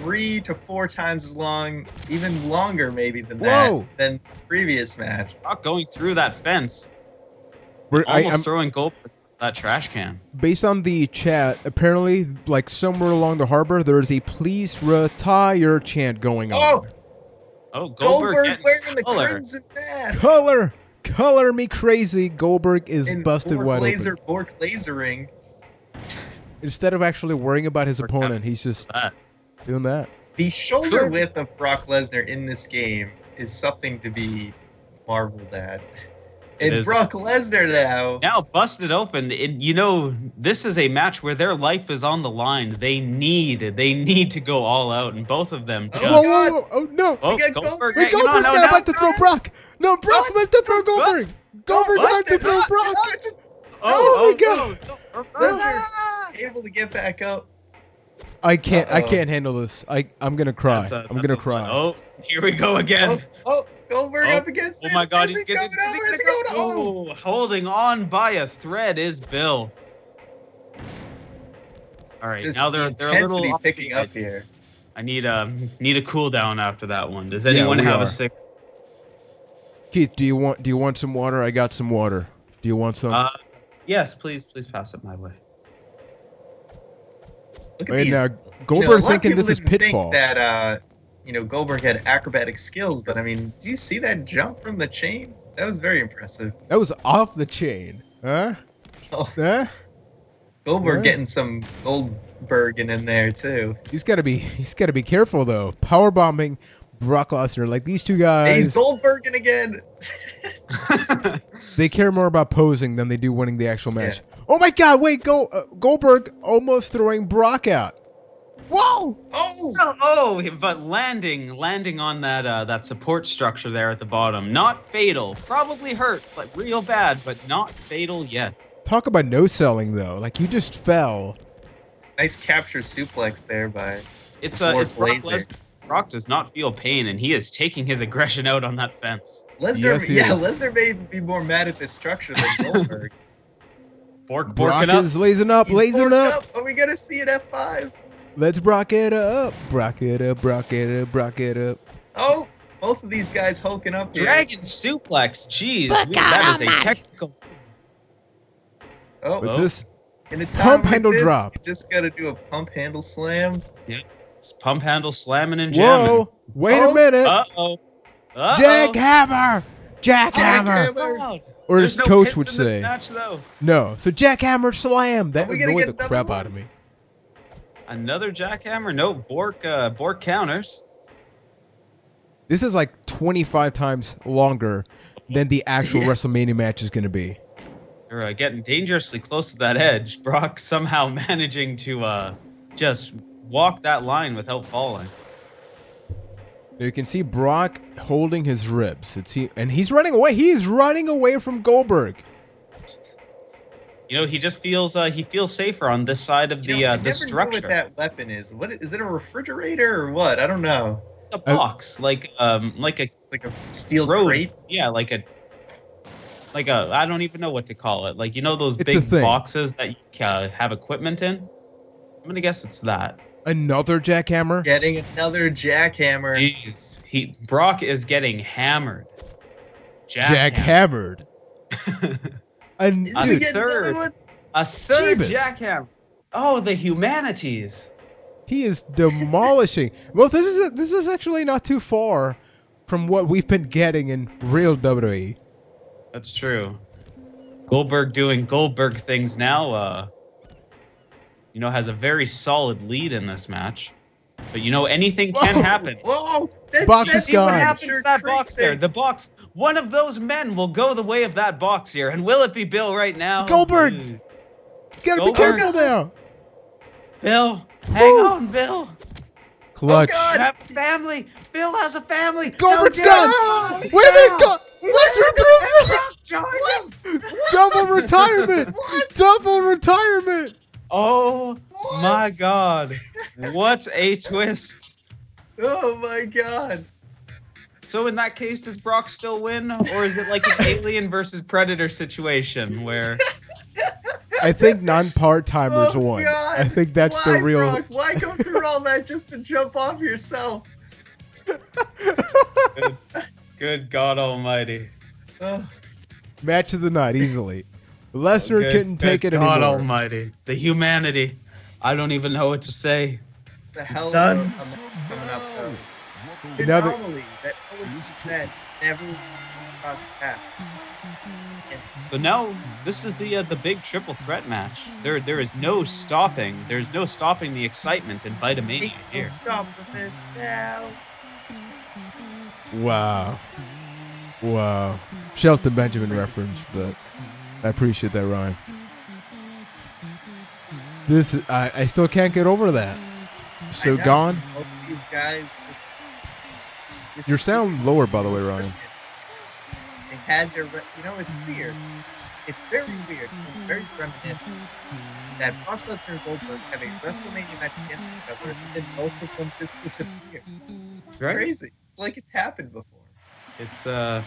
3 to 4 times as long, even longer maybe than that, than the previous match. Not going through that fence. I'm throwing gold at that trash can. Based on the chat, apparently, like somewhere along the harbor, there is a "Please retire" chant going on. Oh, Goldberg wearing the crimson mask. Color me crazy. Goldberg is busted wide open. Bork lasering. Instead of actually worrying about his opponent, he's just doing that. The shoulder width of Brock Lesnar in this game is something to be marveled at. And Brock Lesnar now busted open. You know, this is a match where their life is on the line. They need to go all out, and both of them. Oh no! Goldberg about to throw Brock. No, Brock about to throw Goldberg. Goldberg about to throw Brock. Oh my God! Lesnar able to get back up. I can't handle this. I'm gonna cry. I'm gonna cry. Oh, here we go again. Goldberg up against him. Oh my God, he's going over. Holding on by a thread is Bill. All right, just now they're a little picking up here. I need a cool down after that one. Does anyone have a sick? Keith, do you want some water? I got some water. Do you want some? Yes, please pass it my way. Look at these. Now Goldberg thinking this is Pitfall. Think that Goldberg had acrobatic skills, but I mean, do you see that jump from the chain? That was very impressive. That was off the chain, huh? Oh. Huh? Goldberg getting some Goldberging in there too. He's got to be careful though. Power bombing Brock Lesnar, like these two guys. He's Goldberging again. They care more about posing than they do winning the actual match. Yeah. Oh my God! Wait, Goldberg almost throwing Brock out. Whoa! Oh! But landing on that support structure there at the bottom. Not fatal. Probably hurt, but real bad, but not fatal yet. Talk about no selling though. Like, you just fell. Nice capture suplex there by. It's Brock Lesnar. Brock does not feel pain, and he is taking his aggression out on that fence. Lesnar may be more mad at this structure than Goldberg. Brock is blazing up. Are we gonna see an F5? Let's Brock it up. Brock it up. Oh, both of these guys hulking up here. Dragon suplex. Jeez, that is a technical. What's this? In a pump handle drop. You just gotta do a pump handle slam. Yeah, it's pump handle slamming and jamming. Whoa! Wait a minute. Uh-oh. Jackhammer. Or as coach would say. Match, no. So jackhammer slam. That annoyed the crap out of me. Another jackhammer? No, Bork counters. This is like 25 times longer than the actual WrestleMania match is going to be. They're getting dangerously close to that edge. Brock somehow managing to just walk that line without falling. You can see Brock holding his ribs. And he's running away. He's running away from Goldberg. You know, he just feels safer on this side of the structure. Know what that weapon is? What is it? A refrigerator or what? I don't know. A box, like a steel crate. Yeah, like a I don't even know what to call it. Like, you know those big boxes that you have equipment in. I'm gonna guess it's that. Another jackhammer. Getting another jackhammer. Jeez, Brock is getting hammered. Jackhammered. A third jackhammer. Oh, the humanities. He is demolishing. Well, this is actually not too far from what we've been getting in real WWE. That's true. Goldberg doing Goldberg things now. has a very solid lead in this match. But anything can happen. Whoa! Box is See what gone. happens to that box there. The box. One of those men will go the way of that box here. And will it be Bill right now? Goldberg! Ooh. Gotta be careful now. Bill, hang on, Bill. Clutch. Oh, God. Have a family. Bill has a family. Goldberg's No, gone. Wait a minute. Lesnar threw double retirement. Double retirement. Oh my God. What a twist. Oh my God. So in that case, does Brock still win? Or is it like an Alien versus Predator situation where... I think non-part-timers won. God. I think that's Why, the real... Brock? Why go through all that just to jump off yourself? Good God Almighty. Match of the night, easily. Lesnar couldn't take it anymore. God Almighty. The humanity. I don't even know what to say. The hell It's done. coming up, though. The Another- anomaly that always said never crossed paths. So now this is the big triple threat match. There is no stopping. There's no stopping the excitement in Byteamania here. Stop this now. Wow. Wow. Shelton Benjamin reference, but I appreciate that, Ryan. This I still can't get over that. So gone. Both these guys. This Your is sound lower, by the way, Ryan. They had their, it's weird. It's very weird. It's very reminiscent that Brock Lesnar and Goldberg have a WrestleMania match against each other, and then both of them just disappear. Right? Crazy. It's like it's happened before. It's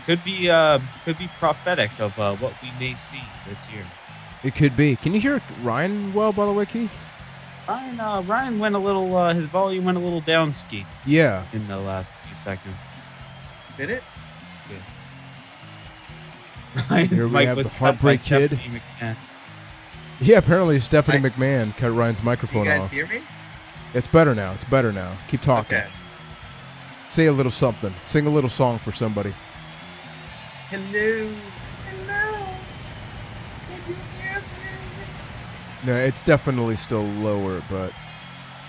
could be prophetic of what we may see this year. It could be. Can you hear Ryan well, by the way, Keith? Ryan went a little. His volume went a little down ski Yeah. in the last few seconds. Did it? Ryan's Here we mic have was the cut by Heartbreak Kid. Stephanie McMahon. Yeah, apparently Stephanie McMahon cut Ryan's You microphone guys off. hear me? It's better now. It's better now. Keep talking. Okay. Say a little something. Sing a little song for somebody. Hello. Hello. Can you hear me? No, it's definitely still lower, but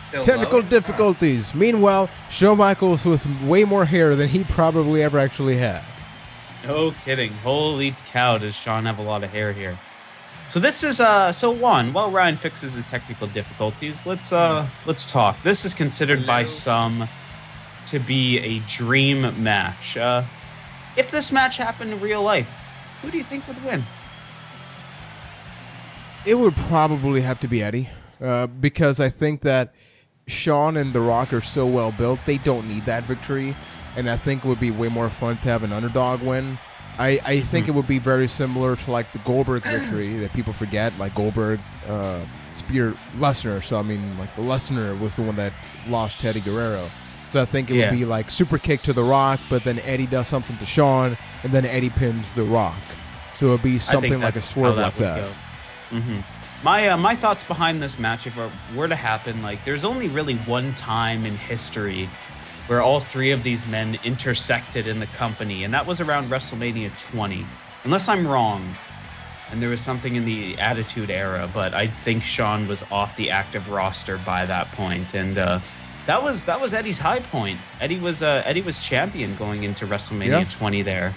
Still technical low? difficulties. Meanwhile, Shawn Michaels with way more hair than he probably ever actually had. No kidding. Holy cow, does Sean have a lot of hair here. So this is while Ryan fixes his technical difficulties, let's talk. This is considered by some to be a dream match. If this match happened in real life, who do you think would win? It would probably have to be Eddie, because I think that Shawn and The Rock are so well built, they don't need that victory, and I think it would be way more fun to have an underdog win. I think it would be very similar to like the Goldberg victory that people forget, like Goldberg spear Lesnar. So I mean, like the Lesnar was the one that lost to Eddie Guerrero. So I think it would be like super kick to The Rock, but then Eddie does something to Shawn, and then Eddie pins The Rock. So it would be something like a swerve like that. Mm-hmm. My thoughts behind this match, if it were to happen, like there's only really one time in history where all three of these men intersected in the company, and that was around WrestleMania 20. Unless I'm wrong, and there was something in the Attitude Era, but I think Shawn was off the active roster by that point, and that was Eddie's high point. Eddie was champion going into WrestleMania 20 there.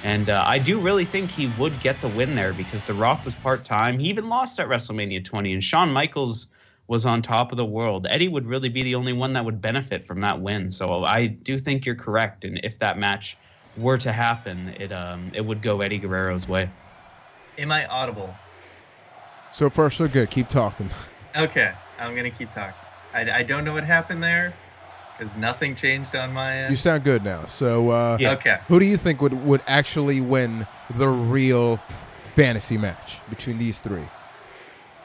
And I do really think he would get the win there because The Rock was part-time. He even lost at WrestleMania 20, and Shawn Michaels was on top of the world. Eddie would really be the only one that would benefit from that win. So I do think you're correct. And if that match were to happen, it would go Eddie Guerrero's way. Am I audible? So far, so good. Keep talking. Okay, I'm going to keep talking. I don't know what happened there because nothing changed on my end. You sound good now. So Okay. who do you think would actually win the real fantasy match between these three?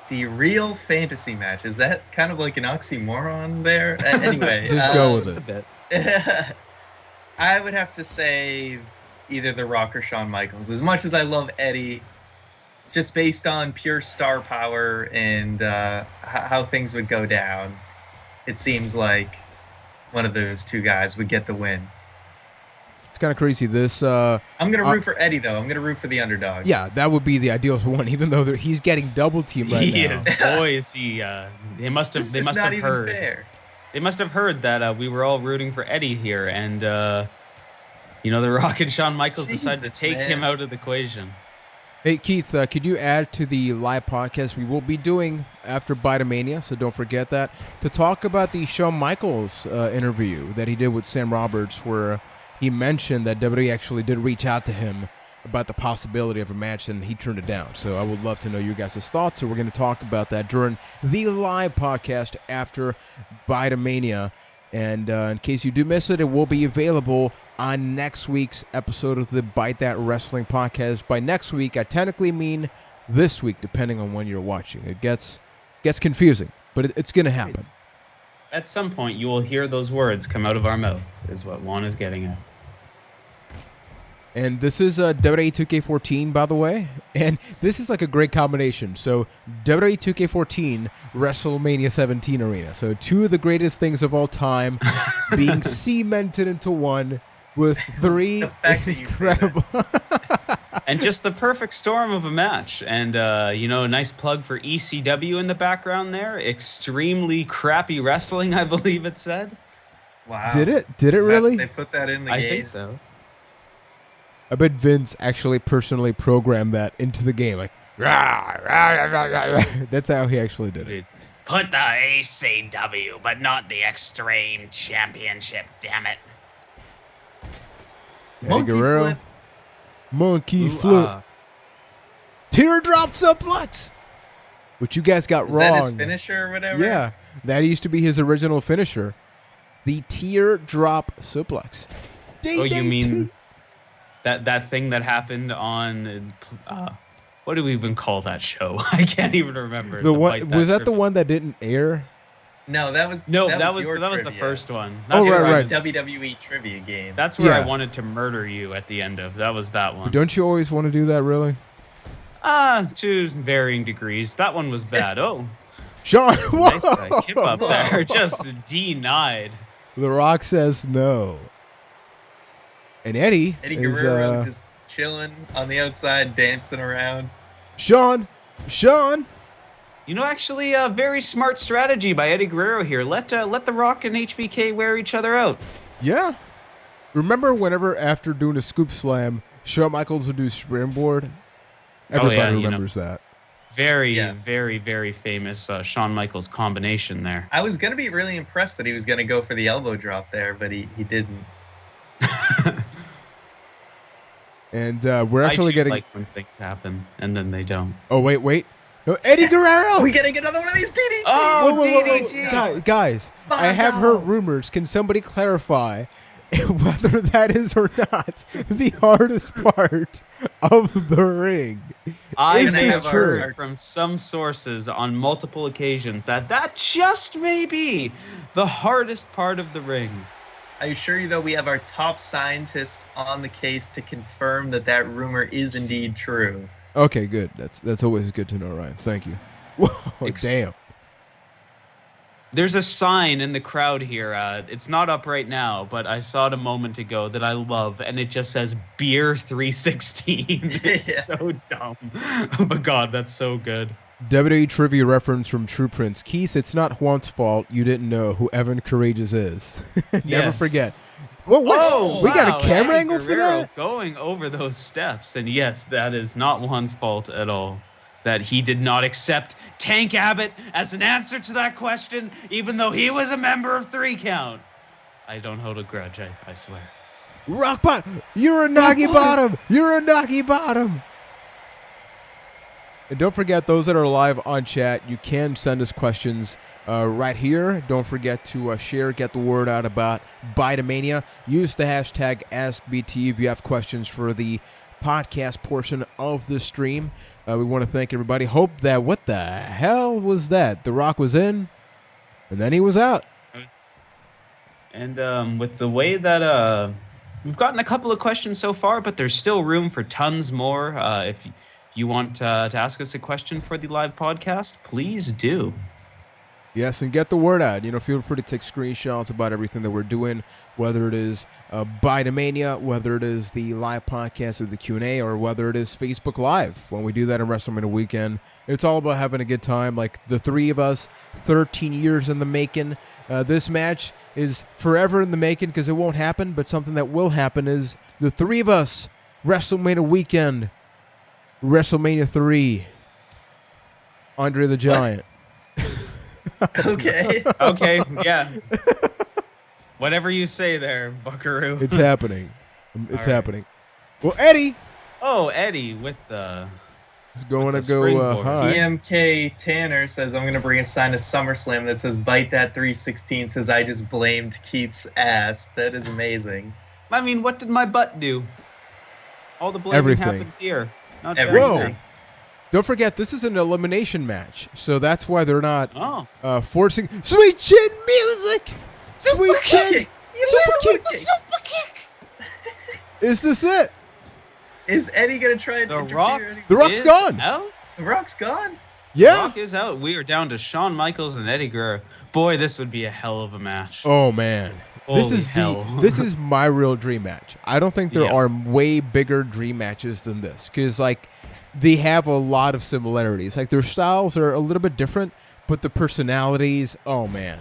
The real fantasy match. Is that kind of like an oxymoron there? Anyway. Just go with it. I would have to say either The Rock or Shawn Michaels. As much as I love Eddie, just based on pure star power and how things would go down, it seems like one of those two guys would get the win. It's kind of crazy. This I'm gonna root for Eddie though. I'm gonna root for the underdog. Yeah, that would be the ideal one. Even though he's getting double teamed right now. He is. Boy, is he. They must have. They must have heard. Fair. They must have heard that we were all rooting for Eddie here, and The Rock and Shawn Michaels decided to take him out of the equation. Hey, Keith, could you add to the live podcast we will be doing after Byteamania, so don't forget that, to talk about the Shawn Michaels interview that he did with Sam Roberts, where he mentioned that WWE actually did reach out to him about the possibility of a match, and he turned it down. So I would love to know your guys' thoughts, so we're going to talk about that during the live podcast after Byteamania. And in case you do miss it, it will be available on next week's episode of the Byte That Wrestling podcast. By next week, I technically mean this week, depending on when you're watching. It gets confusing, but it's going to happen. At some point, you will hear those words come out of our mouth, is what Juan is getting at. And this is WWE2K14, by the way. And this is like a great combination. So WWE2K14, WrestleMania 17 arena. So two of the greatest things of all time being cemented into one with three incredible... And just the perfect storm of a match. And, a nice plug for ECW in the background there. Extremely crappy wrestling, I believe it said. Wow. Did it really? They put that in the game? I think so. I bet Vince actually personally programmed that into the game. Like, rah, rah, rah, rah, rah. That's how he actually did it. Put the ECW, but not the Extreme Championship, damn it. Eddie Guerrero. Monkey flip. Teardrop suplex. Which you guys got wrong. Is that his finisher or whatever? Yeah. That used to be his original finisher. The teardrop suplex. You mean that thing that happened on what do we even call that show? I can't even remember. Was that the one that didn't air? No, that was the first one. Right. WWE trivia game. That's where I wanted to murder you at the end of. That was that one. But don't you always want to do that, really? To varying degrees. That one was bad. Oh, Sean, nice kip up there, just denied. The Rock says no. And Eddie Guerrero just chilling on the outside, dancing around. Sean. Actually, a very smart strategy by Eddie Guerrero here. Let The Rock and HBK wear each other out. Yeah. Remember whenever after doing a scoop slam, Shawn Michaels would do springboard? Everybody remembers that. Very, very, very famous Shawn Michaels combination there. I was going to be really impressed that he was going to go for the elbow drop there, but he didn't. And we're actually getting like when things happen and then they don't. Oh wait. No, Eddie Guerrero. We gotta get another one of these DDT. Oh, DDT. Guys, I have heard rumors. Can somebody clarify whether that is or not the hardest part of the ring? I have heard from some sources on multiple occasions that just may be the hardest part of the ring. I assure you, though, we have our top scientists on the case to confirm that rumor is indeed true. Okay, good. That's always good to know, Ryan. Thank you. Whoa, damn. There's a sign in the crowd here. It's not up right now, but I saw it a moment ago that I love, and it just says Beer 316. It's so dumb. But God, that's so good. WWE trivia reference from True Prince. Keith, it's not Juan's fault you didn't know who Evan Courageous is. Never forget. Whoa, we got a camera angle for that? Going over those steps. And yes, that is not Juan's fault at all. That he did not accept Tank Abbott as an answer to that question, even though he was a member of 3 Count. I don't hold a grudge, I swear. Rock bottom! You're a Nagi bottom! You're a Nagi bottom! And don't forget, those that are live on chat, you can send us questions right here. Don't forget to share, get the word out about Byteamania. Use the hashtag AskBT if you have questions for the podcast portion of the stream. We want to thank everybody. Hope that, what the hell was that? The Rock was in, and then he was out. And with the way that we've gotten a couple of questions so far, but there's still room for tons more. If you want to ask us a question for the live podcast, please do. Yes, and get the word out. Feel free to take screenshots about everything that we're doing, whether it is Byteamania, whether it is the live podcast or the Q&A, or whether it is Facebook Live when we do that in WrestleMania weekend. It's all about having a good time. Like the three of us, 13 years in the making. This match is forever in the making because it won't happen, but something that will happen is the three of us, WrestleMania weekend, WrestleMania 3, Andre the Giant. Okay. Okay, yeah. Whatever you say there, buckaroo. It's happening. It's All right. happening. Well, Eddie. Oh, Eddie with the... Is going to the go springboard. high. TMK Tanner says, I'm going to bring a sign to SummerSlam that says, Byte that 316, says, I just blamed Keith's ass. That is amazing. I mean, what did my butt do? All the blaming Everything. happens here. Not Everything. there. Whoa. Don't forget, this is an elimination match, so that's why they're not Oh. forcing Sweet Chin music. Sweet Chin. Kick. Super kick. Super kick! Is this it? Is Eddie going to try and The interfere? Rock The Rock's is gone. Out? The Rock's gone? Yeah. Rock is out. We are down to Shawn Michaels and Eddie Guerrero. Boy, this would be a hell of a match. Oh man. This Holy is hell. this is my real dream match. I don't think there Yeah. are way bigger dream matches than this because they have a lot of similarities. Like their styles are a little bit different, but the personalities, oh man.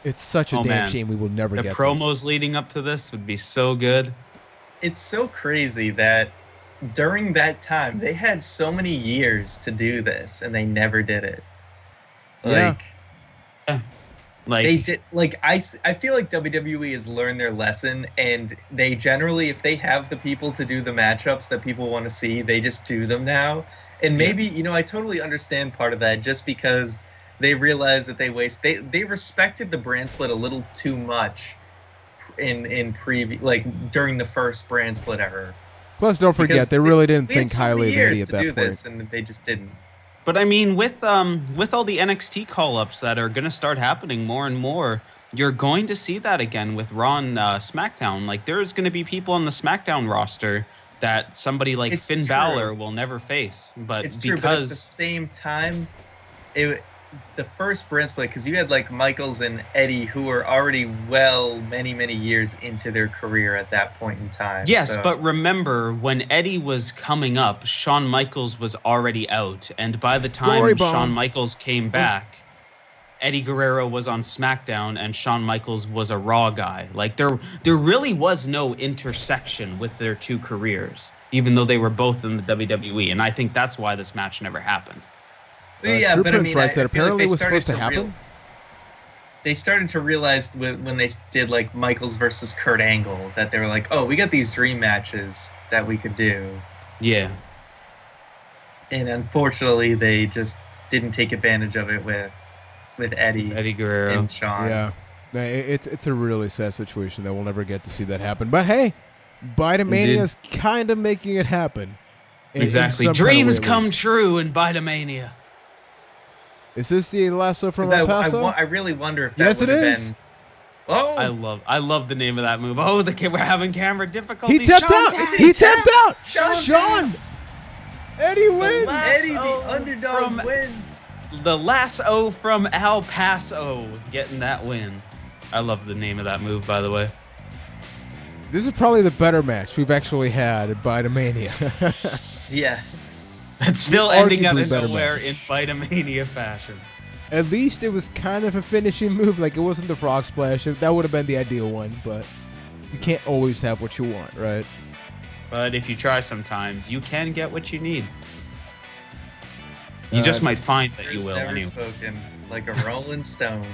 It's such a damn shame we will never the get promos this. leading up to this would be so good. It's so crazy that during that time, they had so many years to do this, and they never did it. Yeah. Like They did, I feel like WWE has learned their lesson, and they generally, if they have the people to do the matchups that people want to see, they just do them now. And maybe, I totally understand part of that just because they realized that they respected the brand split a little too much during the first brand split ever. Plus, don't forget, Because they really didn't We had think so highly many of years Eddie at to that do point. this, and they just didn't. But I mean, with all the NXT call-ups that are going to start happening more and more, you're going to see that again with Raw and SmackDown. Like, there's going to be people on the SmackDown roster that somebody like It's Finn true. Balor will never face. But It's true, but at the because same time, the first brand split, because you had like Michaels and Eddie who were already many years into their career at that point in time. yes, so. but remember when Eddie was coming up, Shawn Michaels was already out, and by the Glory time bomb. Shawn Michaels came back, Eddie Guerrero was on SmackDown and Shawn Michaels was a Raw guy. Like there really was no intersection with their two careers, even though they were both in the WWE, and I think that's why this match never happened. Yeah, True but I Prince mean, writes I that feel like apparently they was started supposed to happen. They started to realize when they did like Michaels versus Kurt Angle that they were like, oh, we got these dream matches that we could do. Yeah. And unfortunately, they just didn't take advantage of it with Eddie Guerrero. and Shawn. Yeah. It's a really sad situation that we'll never get to see that happen. But hey, Byteamania is kind of making it happen. Exactly. In some kind of Dreams way, at come least. true in Byteamania. Is this the lasso from 'Cause El Paso? I really wonder if that Yes, it would have is. been. Oh, I love the name of that move. Oh, we're having camera difficulties. He tapped Shawn out. tapped. He tapped out. Shawn. Eddie wins. Eddie, the Lasso underdog, from- wins. The lasso from El Paso getting that win. I love the name of that move, by the way. This is probably the better match we've actually had at Byteamania. Yeah. It's still Arguably ending out of better nowhere match. in Byteamania fashion. At least it was kind of a finishing move. Like, it wasn't the frog splash. That would have been the ideal one, but you can't always have what you want, right? But if you try sometimes, you can get what you need. You just might find that you Words will never anyway. spoken like a rolling stone.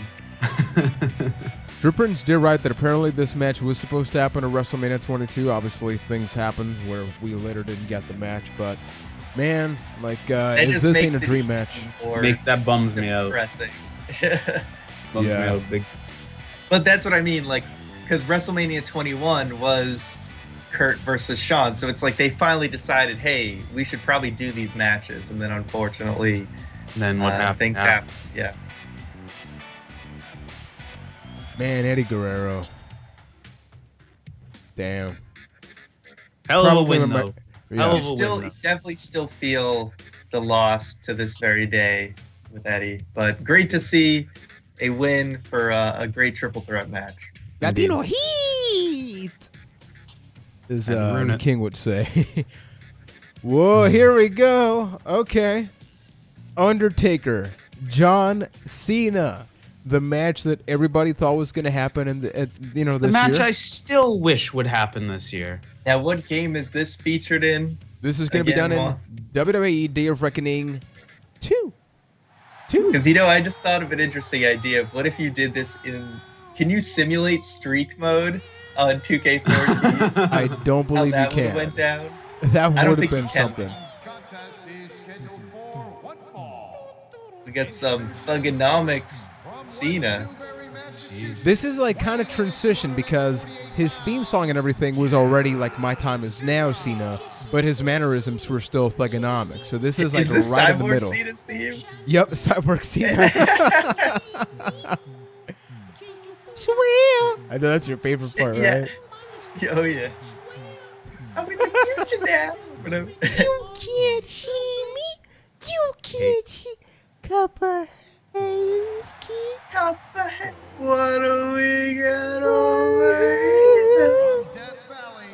Drew Prince did write that apparently this match was supposed to happen at WrestleMania 22. Obviously, things happened where we later didn't get the match, but man, like, It if just this makes ain't a the dream match. Or That bums me out. depressing. Bums me Yeah. out big. But that's what I mean, like, because WrestleMania 21 was Kurt versus Shawn, so it's like they finally decided, hey, we should probably do these matches, and then unfortunately, Then what happened? things happen. Yeah. Man, Eddie Guerrero. Damn. Hell of a Probably win, the though. Yeah. Hell You of a still win, though. definitely still feel the loss to this very day with Eddie, but great to see. a win for a great triple threat match. Latino Heat, as the King would say. Whoa, here we go. Okay. Undertaker, John Cena. The match that everybody thought was going to happen in this year. The match I still wish would happen this year. Now, what game is this featured in? This is going to be done in WWE Day of Reckoning 2. Because, I just thought of an interesting idea. What if you did this can you simulate streak mode on 2K14? I don't believe you can. Went down? That would have been something. We got some Thugonomics Cena. This is like kind of transition because his theme song and everything was already like My Time Is Now Cena, but his mannerisms were still Thugonomics. So this is like right in the middle. Cyborg Cena's theme? Yep, Cyborg Cena. I know that's your favorite part, right? Oh yeah. I'm in the future now. You can't see me. You can't see Copperhead. Copperhead. What do we got over here? Death Valley.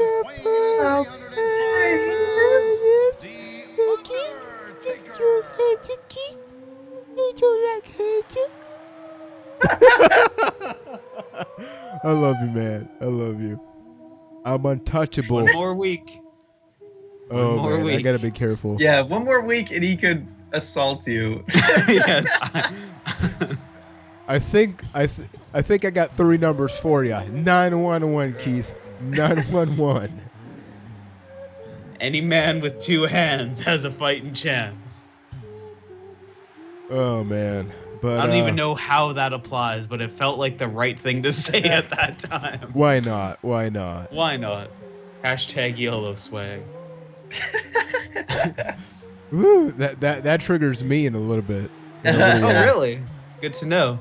I love you, man. I love you. I'm untouchable. One more week. Oh, man, week. I gotta be careful. Yeah, one more week and he could assault you. Yes. I think I got 3 numbers for you. 911, Keith. 911. Any man with 2 hands has a fighting chance. Oh man. But I don't even know how that applies, but it felt like the right thing to say at that time. Why not? Why not? Why not? Hashtag YOLO swag. Woo, that triggers me in a little bit. Oh, really? Good to know.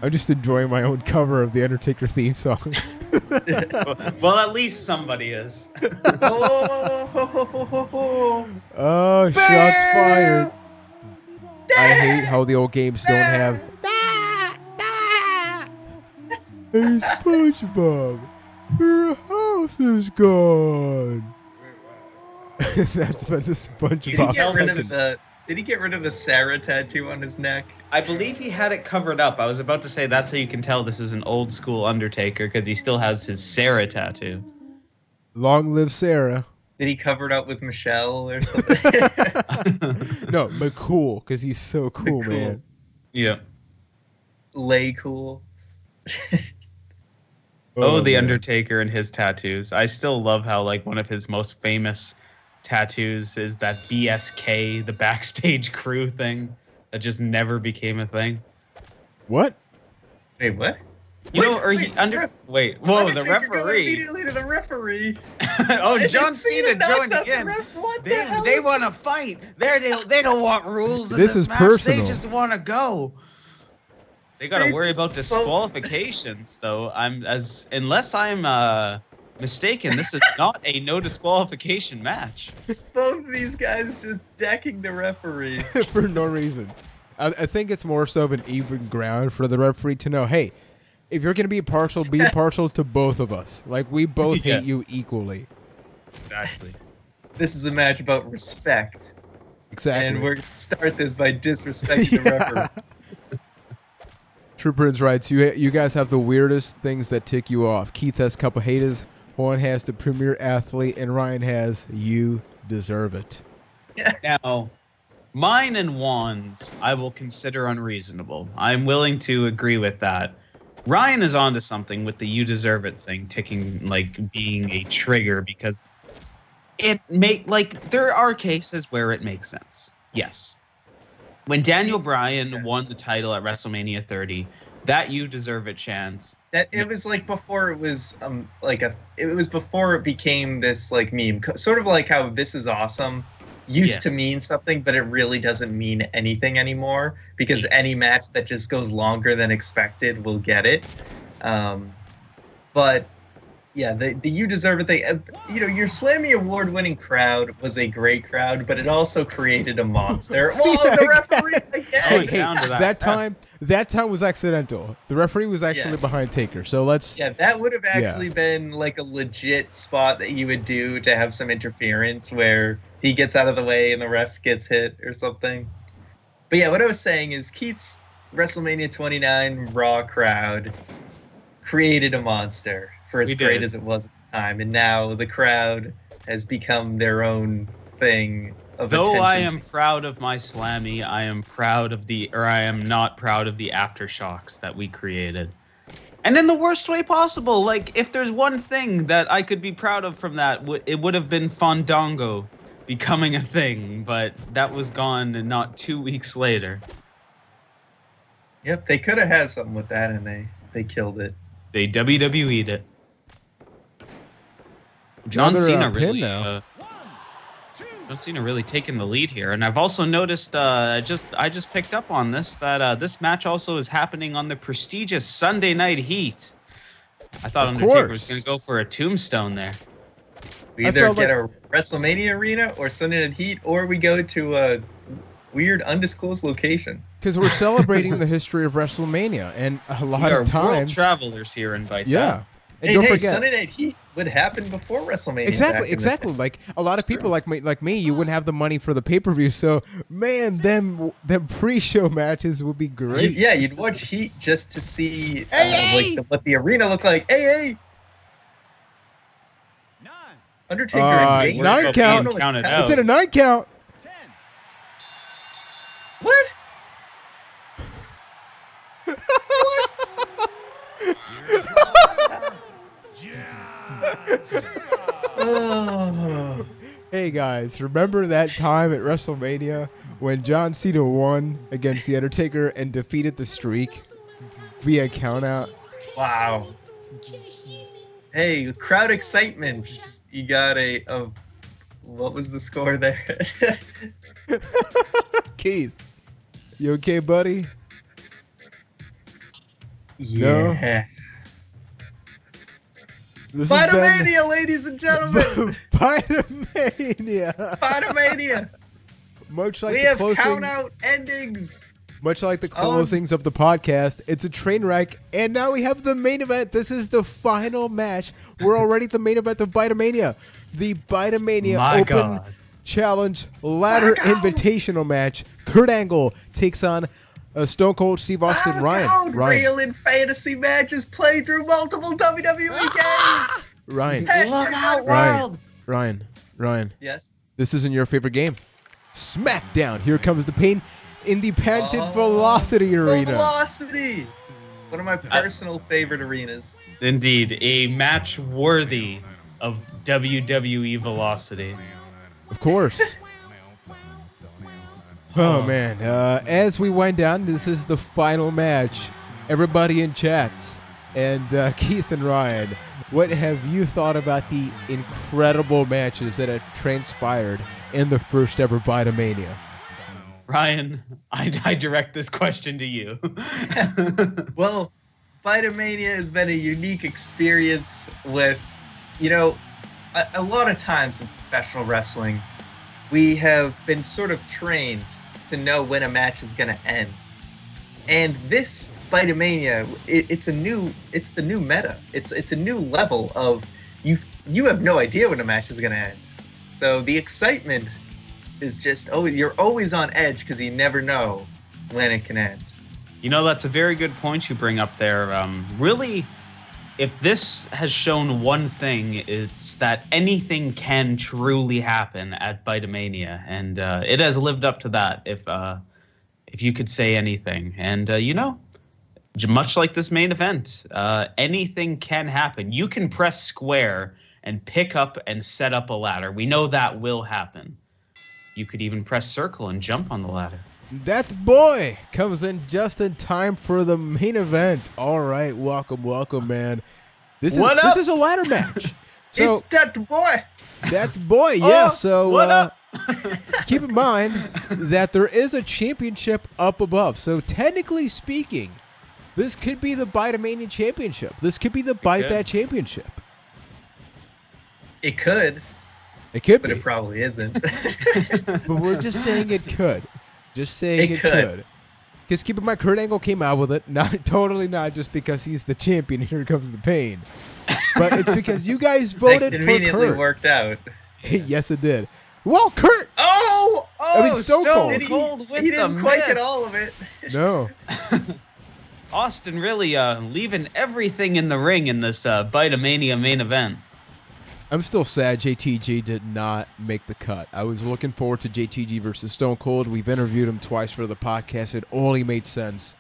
I'm just enjoying my own cover of the Undertaker theme song. Well, at least somebody is. Oh, shots fired. I hate how the old games don't have. Hey, SpongeBob, your house is gone. That's been the SpongeBob. Did he get rid of the Sarah tattoo on his neck? I believe he had it covered up. I was about to say that's how you can tell this is an old school Undertaker because he still has his Sarah tattoo. Long live Sarah. Did he cover it up with Michelle or something? No, McCool, because he's so cool, man. Yeah. Lay cool. The Undertaker and his tattoos. I still love how like one of his most famous tattoos is that BSK, the backstage crew thing that just never became a thing. What? Wait, what? Whoa, the referee. Immediately to the referee. Oh, John Cena joined again. They want to fight. They don't want rules. This is match. personal. They just want to go. They got to worry about disqualifications, though. Unless I'm mistaken, this is not a no disqualification match. Both of these guys just decking the referee for no reason. I think it's more so of an even ground for the referee to know, hey, if you're going to be partial to both of us. Like, we both hate you equally. Exactly. This is a match about respect. Exactly. And we're going to start this by disrespecting the referee. True Prince writes, you guys have the weirdest things that tick you off. Keith has couple haters. Juan has the premier athlete. And Ryan has you deserve it. Now, mine and Juan's I will consider unreasonable. I'm willing to agree with that. Ryan is onto something with the you deserve it thing ticking, like being a trigger, because there are cases where it makes sense. Yes. When Daniel Bryan won the title at WrestleMania 30, that you deserve it chance. It was like before it was it was before it became this like meme, sort of like how this is awesome used to mean something, but it really doesn't mean anything anymore because any match that just goes longer than expected will get it. But Yeah, the You Deserve It thing. You know, your Slammy Award-winning crowd was a great crowd, but it also created a monster. Whoa, Yeah, the referee again! down to that time was accidental. The referee was actually behind Taker. So let's. Yeah, that would have actually been like a legit spot that you would do to have some interference where he gets out of the way and the ref gets hit or something. But yeah, what I was saying is Keith's WrestleMania 29 Raw crowd created a monster for as great as it was at the time, and now the crowd has become their own thing of Though attention. I am proud of my Slammy, I am not proud of the aftershocks that we created. And in the worst way possible. Like, if there's one thing that I could be proud of from that, it would have been Fandango becoming a thing, but that was gone and not 2 weeks later. Yep, they could have had something with that, and they killed it. They WWE'd it. John Cena really taking the lead here, and I've also noticed. I just picked up on this that this match also is happening on the prestigious Sunday Night Heat. I thought Undertaker was going to go for a tombstone there. We either get a WrestleMania arena or Sunday Night Heat, or we go to a weird undisclosed location. Because we're celebrating the history of WrestleMania, and a lot of times world travelers here in Byte. Yeah. And don't forget, Sunday Night Heat would happen before WrestleMania. Exactly. Like a lot of people like me, you wouldn't have the money for the pay-per-view. So, man, them pre-show matches would be great. Yeah, you'd watch Heat just to see what the arena looked like. Hey. Undertaker and 9 count. It's in a 9 count. 10. What? Oh. Hey guys, remember that time at WrestleMania when John Cena won against The Undertaker and defeated the streak via countout? Wow. Hey, crowd excitement. You got what was the score there? Keith, you okay, buddy? Yeah. This Byteamania, ladies and gentlemen. Byteamania. Byteamania. Much like we the have closing, count-out endings. Much like the closings of the podcast, it's a train wreck, and now we have the main event. This is the final match. We're already at the main event of Byteamania. The Byteamania Open Challenge Ladder Invitational match. Kurt Angle takes on Stone Cold Steve Austin. Ryan. Real in fantasy matches played through multiple WWE games. Ryan. Look out, world. Ryan. Yes. This isn't your favorite game. SmackDown. Here comes the pain in the patented Velocity Arena. Velocity. One of my personal favorite arenas. Indeed, a match worthy of WWE Velocity. Of course. Oh, man. As we wind down, this is the final match. Everybody in chat, and Keith and Ryan, what have you thought about the incredible matches that have transpired in the first ever Byteamania? Ryan, I direct this question to you. Well, Byteamania has been a unique experience with, a lot of times in professional wrestling, we have been sort of trained to know when a match is going to end. And this Byteamania, it's the new meta. It's a new level of you have no idea when a match is going to end. So the excitement is just you're always on edge because you never know when it can end. That's a very good point you bring up there. Really, if this has shown one thing, it's that anything can truly happen at Byteamania, and it has lived up to that. If you could say anything, and much like this main event, anything can happen. You can press square and pick up and set up a ladder. We know that will happen. You could even press circle and jump on the ladder. That boy comes in just in time for the main event. All right, welcome, man. This is a ladder match. So, it's that boy. That boy, yeah. So keep in mind that there is a championship up above. So technically speaking, this could be the Byteamania championship. This could be the Byte That championship. It could. It could but be. it probably isn't. But we're just saying it could. Just saying it could. Because keep in mind, Kurt Angle came out with it. Totally not just because he's the champion. Here comes the pain. But it's because you guys voted for Kurt. Worked out. Yes, it did. Well, Kurt. I mean, Stone Cold. He didn't quite get all of it. No. Austin really leaving everything in the ring in this Byteamania main event. I'm still sad JTG did not make the cut. I was looking forward to JTG versus Stone Cold. We've interviewed him twice for the podcast. It only made sense.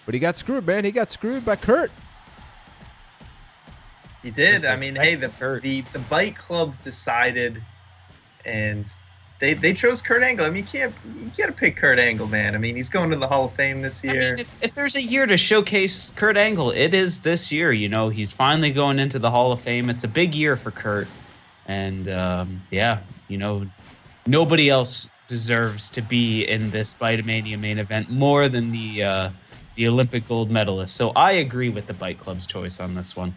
But he got screwed, man. He got screwed by Kurt. He did. I mean, hey, the Byte Club decided, and they chose Kurt Angle. I mean, you can't pick Kurt Angle, man. I mean, he's going to the Hall of Fame this year. I mean, if there's a year to showcase Kurt Angle, it is this year. You know, he's finally going into the Hall of Fame. It's a big year for Kurt, and you know, nobody else deserves to be in this Byteamania main event more than the Olympic gold medalist. So I agree with the Byte Club's choice on this one.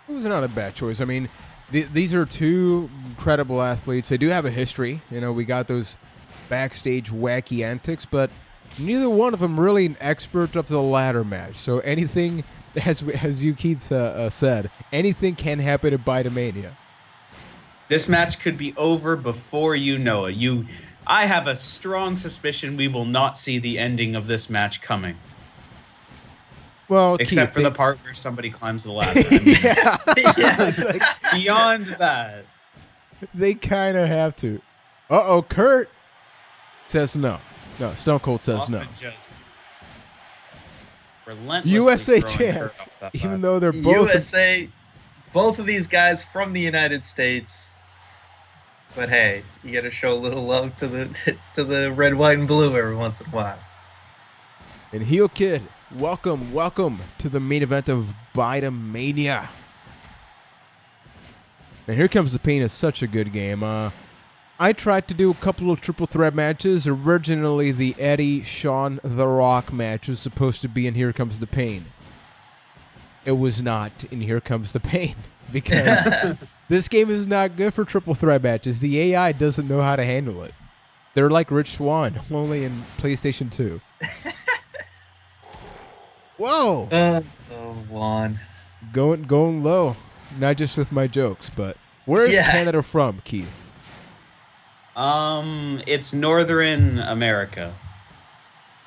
It was not a bad choice. I mean, these are two incredible athletes. They do have a history. You know, we got those backstage wacky antics, but neither one of them really an expert up to the ladder match. So anything, as you Keith said, anything can happen at Byteamania. This match could be over before you know it. I have a strong suspicion we will not see the ending of this match coming. Well, except Keith, for the part where somebody climbs the ladder. I mean, it's like, beyond that, they kind of have to. Kurt says no. No, Stone Cold says Austin no. USA chance, even though they're both USA. Both of these guys from the United States. But hey, you got to show a little love to the red, white, and blue every once in a while. And Heel Kid, welcome to the main event of Byteamania. And Here Comes the Pain is such a good game. I tried to do a couple of triple threat matches. Originally, the Eddie, Shawn, The Rock match was supposed to be in Here Comes the Pain. It was not in Here Comes the Pain because this game is not good for triple threat matches. The AI doesn't know how to handle it. They're like Rich Swann, only in PlayStation 2. Whoa! Juan. Going low, not just with my jokes, but where is Canada from, Keith? It's Northern America.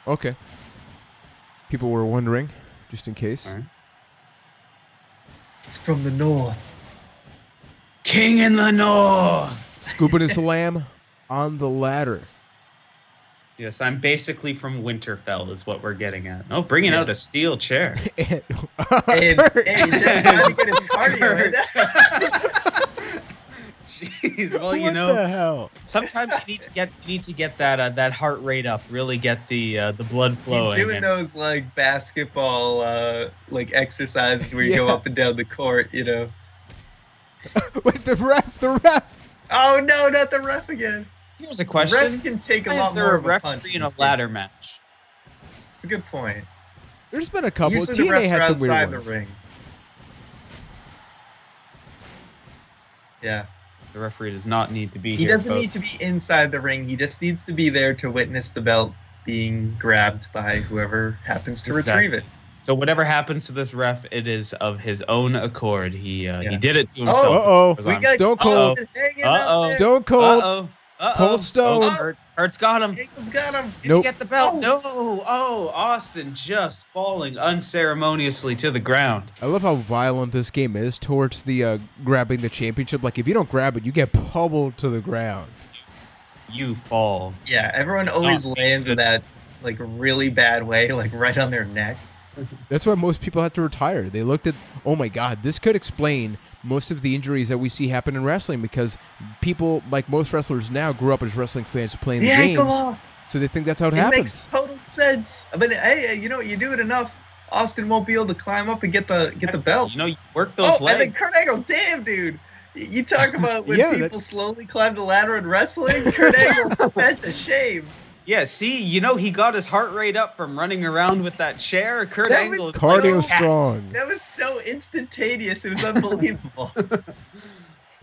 Okay. People were wondering, just in case. All right. It's from the north. King in the North. Scooping his lamb on the ladder. Yes, I'm basically from Winterfell is what we're getting at. Oh, bringing out a steel chair. Hey, just trying to get his cardio in. Jeez, well, you know, what the hell? Sometimes you need to get that heart rate up, really get the blood flowing. He's doing those like basketball like exercises where you go up and down the court, you know. Wait, the ref! Oh no, not the ref again. Here's a question: the ref can take a lot more of a punch in a ladder match. It's a good point. There's been a couple. Usually TNA had some weird outside ones. the ring. Yeah. The referee does not need to be He here. doesn't need to be inside the ring. He just needs to be there to witness the belt being grabbed by whoever happens to retrieve it. So whatever happens to this ref, it is of his own accord. He did it to himself. Oh, we got Stone Cold. Stone Cold. Cold Stone. Hurt's got him. Angle's got him. Did he get the belt? No. Oh, Austin just falling unceremoniously to the ground. I love how violent this game is towards the grabbing the championship. Like, if you don't grab it, you get pummeled to the ground. You fall. Yeah, everyone always lands in that like really bad way, like right on their neck. That's why most people have to retire. They looked at, oh my God, this could explain most of the injuries that we see happen in wrestling because people, like most wrestlers now, grew up as wrestling fans playing the games. So they think that's how it happens. It makes total sense. But hey, you know, you do it enough, Austin won't be able to climb up and get the belt. You know, you work those legs. And then Kurt Angle, damn, dude. You talk about when people slowly climb the ladder in wrestling. Kurt Angle, that's a shame. Yeah, see, you know, he got his heart rate up from running around with that chair. Kurt Angle is cardio strong. That was so instantaneous. It was unbelievable.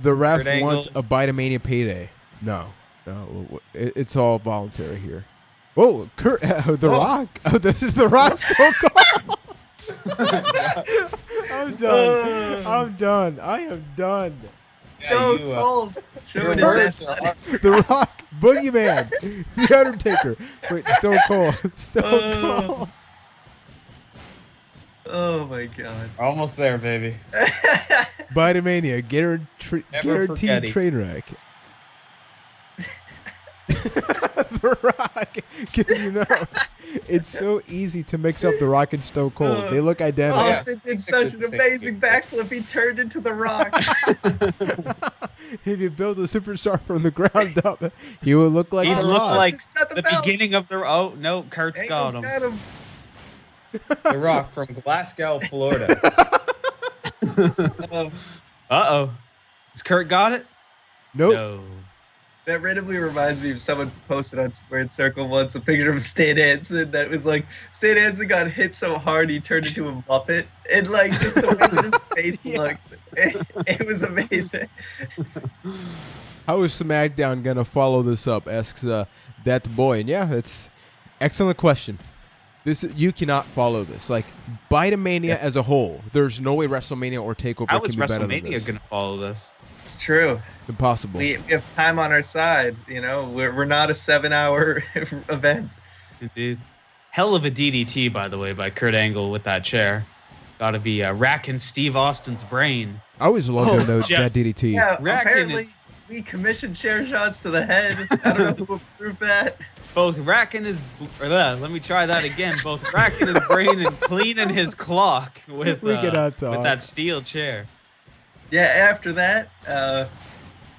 The ref Kurt wants Angle. a Byteamania payday. No, it's all voluntary here. Whoa, Kurt, The Rock. Oh, this is The Rock. Stone Cold. I'm done. I'm done. I am done. Stone you, Cold. Showing his you're athletic. The Rock, Boogeyman, The Undertaker. Wait, Stone Cold. Stone Cold. Oh my god. We're almost there, baby. Byteamania, Never guaranteed forgetting. train wreck. The Rock, because it's so easy to mix up The Rock and Stone Cold. They look identical. Austin did such an amazing backflip. He turned into The Rock. If you build a superstar from the ground up, he would look like He The looks Rock. like Got the the belt. beginning of the. Oh no, Kurt's got Angle's him. got him. The Rock from Glasgow, Florida. Oh, Uh-oh. Has Kurt got it? Nope. No. that randomly reminds me of someone posted on Squared Circle once a picture of Stan Hansen that was like Stan Hansen got hit so hard he turned into a Muppet, and like just the way that his face looked, it was amazing. How is SmackDown gonna follow this up? Asks that boy. And yeah, that's excellent question. You cannot follow this. Like Byteamania as a whole, there's no way WrestleMania or Takeover How can is be better than WrestleMania this. going to follow this? It's true. Impossible. We have time on our side. We're not a 7-hour event. Indeed. Hell of a DDT, by the way, by Kurt Angle with that chair. Got to be racking Steve Austin's brain. I always loved doing that Jeff. DDT. Yeah, Racking apparently is- we commissioned chair shots to the head. I don't know who approved that. Both racking his... let me try that again. Both racking his brain and cleaning his clock with We cannot talk. with that steel chair. Yeah, after that,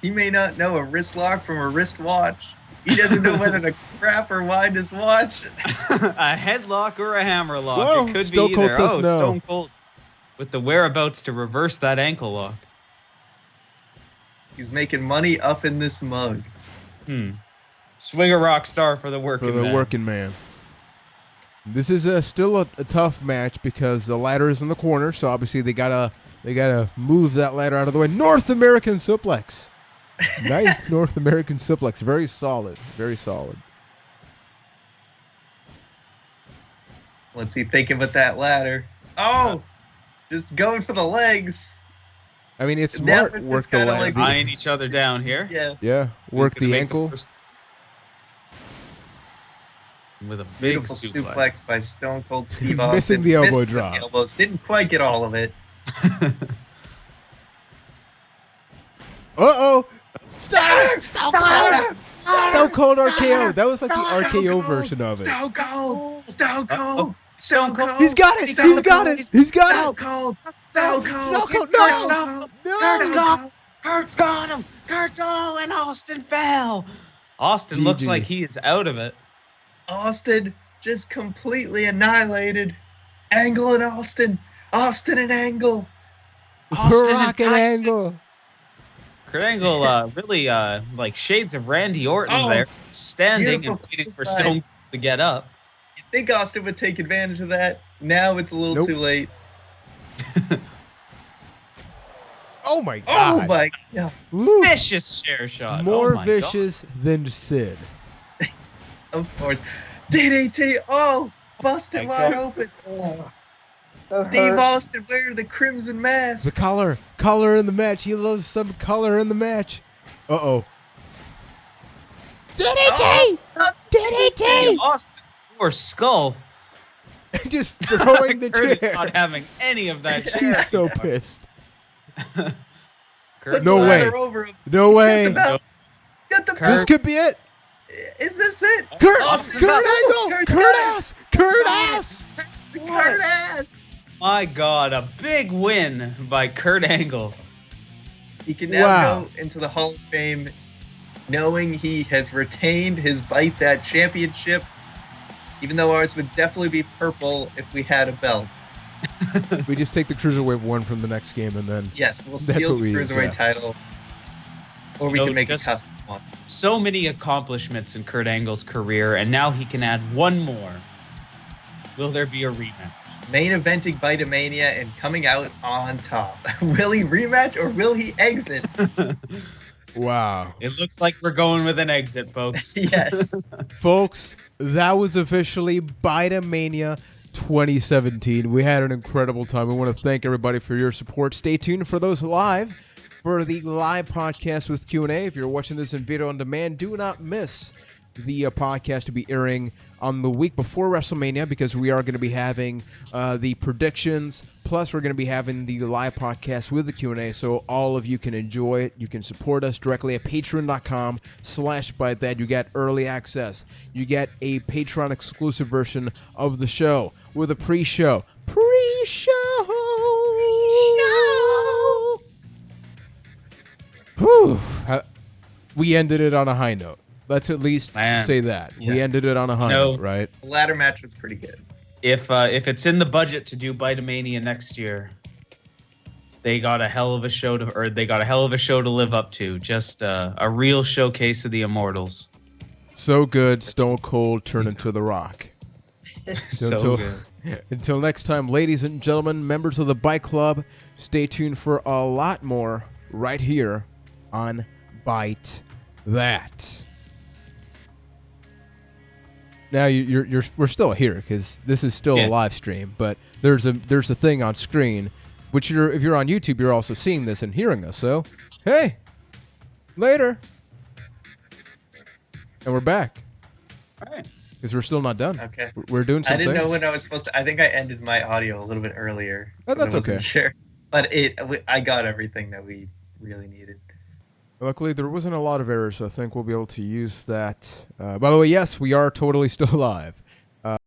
he may not know a wrist lock from a wristwatch. He doesn't know whether to crap or wind his watch. A headlock or a hammer lock. Whoa, It could Stone be Cold either. says Oh, no. Stone Cold with the whereabouts to reverse that ankle lock. He's making money up in this mug. Swing a rock star for the working For the man. working man. This is still a tough match because the ladder is in the corner, so obviously they gotta move that ladder out of the way. North American suplex. Nice North American suplex. Very solid. Very solid. What's he thinking with that ladder? Oh, just going for the legs. I mean, it's Now smart. it's Work the kinda ladder. like- Eyeing each other down here. Yeah, Yeah, work Who's gonna the make ankle. first- With a big beautiful suplex by Stone Cold Steve Austin. Missing the elbow Missed drop. The elbows. Didn't quite get all of it. Uh-oh. Stone Cold! Stone Cold RKO. That was like the RKO version of it. Stone Cold. Stone Cold. oh, Stone Cold. He's got it. He's got it. He's got Stone it. Cold. Stone Cold. Stone Cold. Stone No. Cold. No. Kurt's got him. Kurt's and Austin fell. Austin looks GG. like he is out of it. Austin just completely annihilated. Angle and Austin. Austin and Angle. Austin and Rocket Tyson. angle. Kurt Angle really like shades of Randy Orton Oh, there, standing beautiful and waiting for side. Stone Cold to get up. You think Austin would take advantage of that? Now it's a little Nope. too late. Oh my Oh god. my god. Woo. Vicious chair shot. More Oh my vicious than Sid. Of course. DDT. Oh, busted My wide God. open. Steve Austin wearing the crimson mask. The color in the match. He loves some color in the match. Uh-oh. DDT! DDT! Austin or skull. Just throwing the Kurt is chair. not having any of that chair. He's so pissed. Kurt, Put No the way. ladder over him. No Get way. the belt. Get the Kurt. This belt. could be it. Is this it? Kurt! Austin Kurt got it. Angle! Kurt's Kurt got it. ass! Kurt ass! The Kurt ass. My God, a big win by Kurt Angle. He can now Wow. go into the Hall of Fame knowing he has retained his Byte That championship, even though ours would definitely be purple if we had a belt. We just take the Cruiserweight one from the next game and then... Yes, we'll That's steal what the we use, Cruiserweight yeah. title, or we No, can make just- a custom one. So many accomplishments in Kurt Angle's career, and now he can add one more. Will there be a rematch? main eventing Byteamania and coming out on top. Will he rematch or will he exit? Wow. It looks like we're going with an exit, folks. Yes. Folks, that was officially Byteamania 2017. We had an incredible time. We want to thank everybody for your support. Stay tuned for those live, for the live podcast with Q&A. If you're watching this in video on demand, do not miss the podcast to be airing on the week before WrestleMania, because we are going to be having the predictions, plus we're going to be having the live podcast with the Q&A, so all of you can enjoy it. You can support us directly at patreon.com/byte. You get early access. You get a Patreon exclusive version of the show with a pre-show. Whew. We ended it on a high note. Let's at least say that. Yeah. We ended it on a high note, right? The ladder match was pretty good. If it's in the budget to do Byteamania next year, they got a hell of a show to live up to. Just a real showcase of the Immortals. So good, Stone Cold turned into The Rock. So good. Until next time, ladies and gentlemen, members of the Byte Club, stay tuned for a lot more right here on Byte That. Now we're still here because this is still a live stream, but there's a thing on screen, which if you're on YouTube, you're also seeing this and hearing us. So, hey, later, and we're back. All right. Because we're still not done. Okay. We're doing some I didn't things. know when I was supposed to. I think I ended my audio a little bit earlier. Oh, that's I wasn't okay. Sure, but I got everything that we really needed. Luckily, there wasn't a lot of errors, so I think we'll be able to use that. By the way, yes, we are totally still live.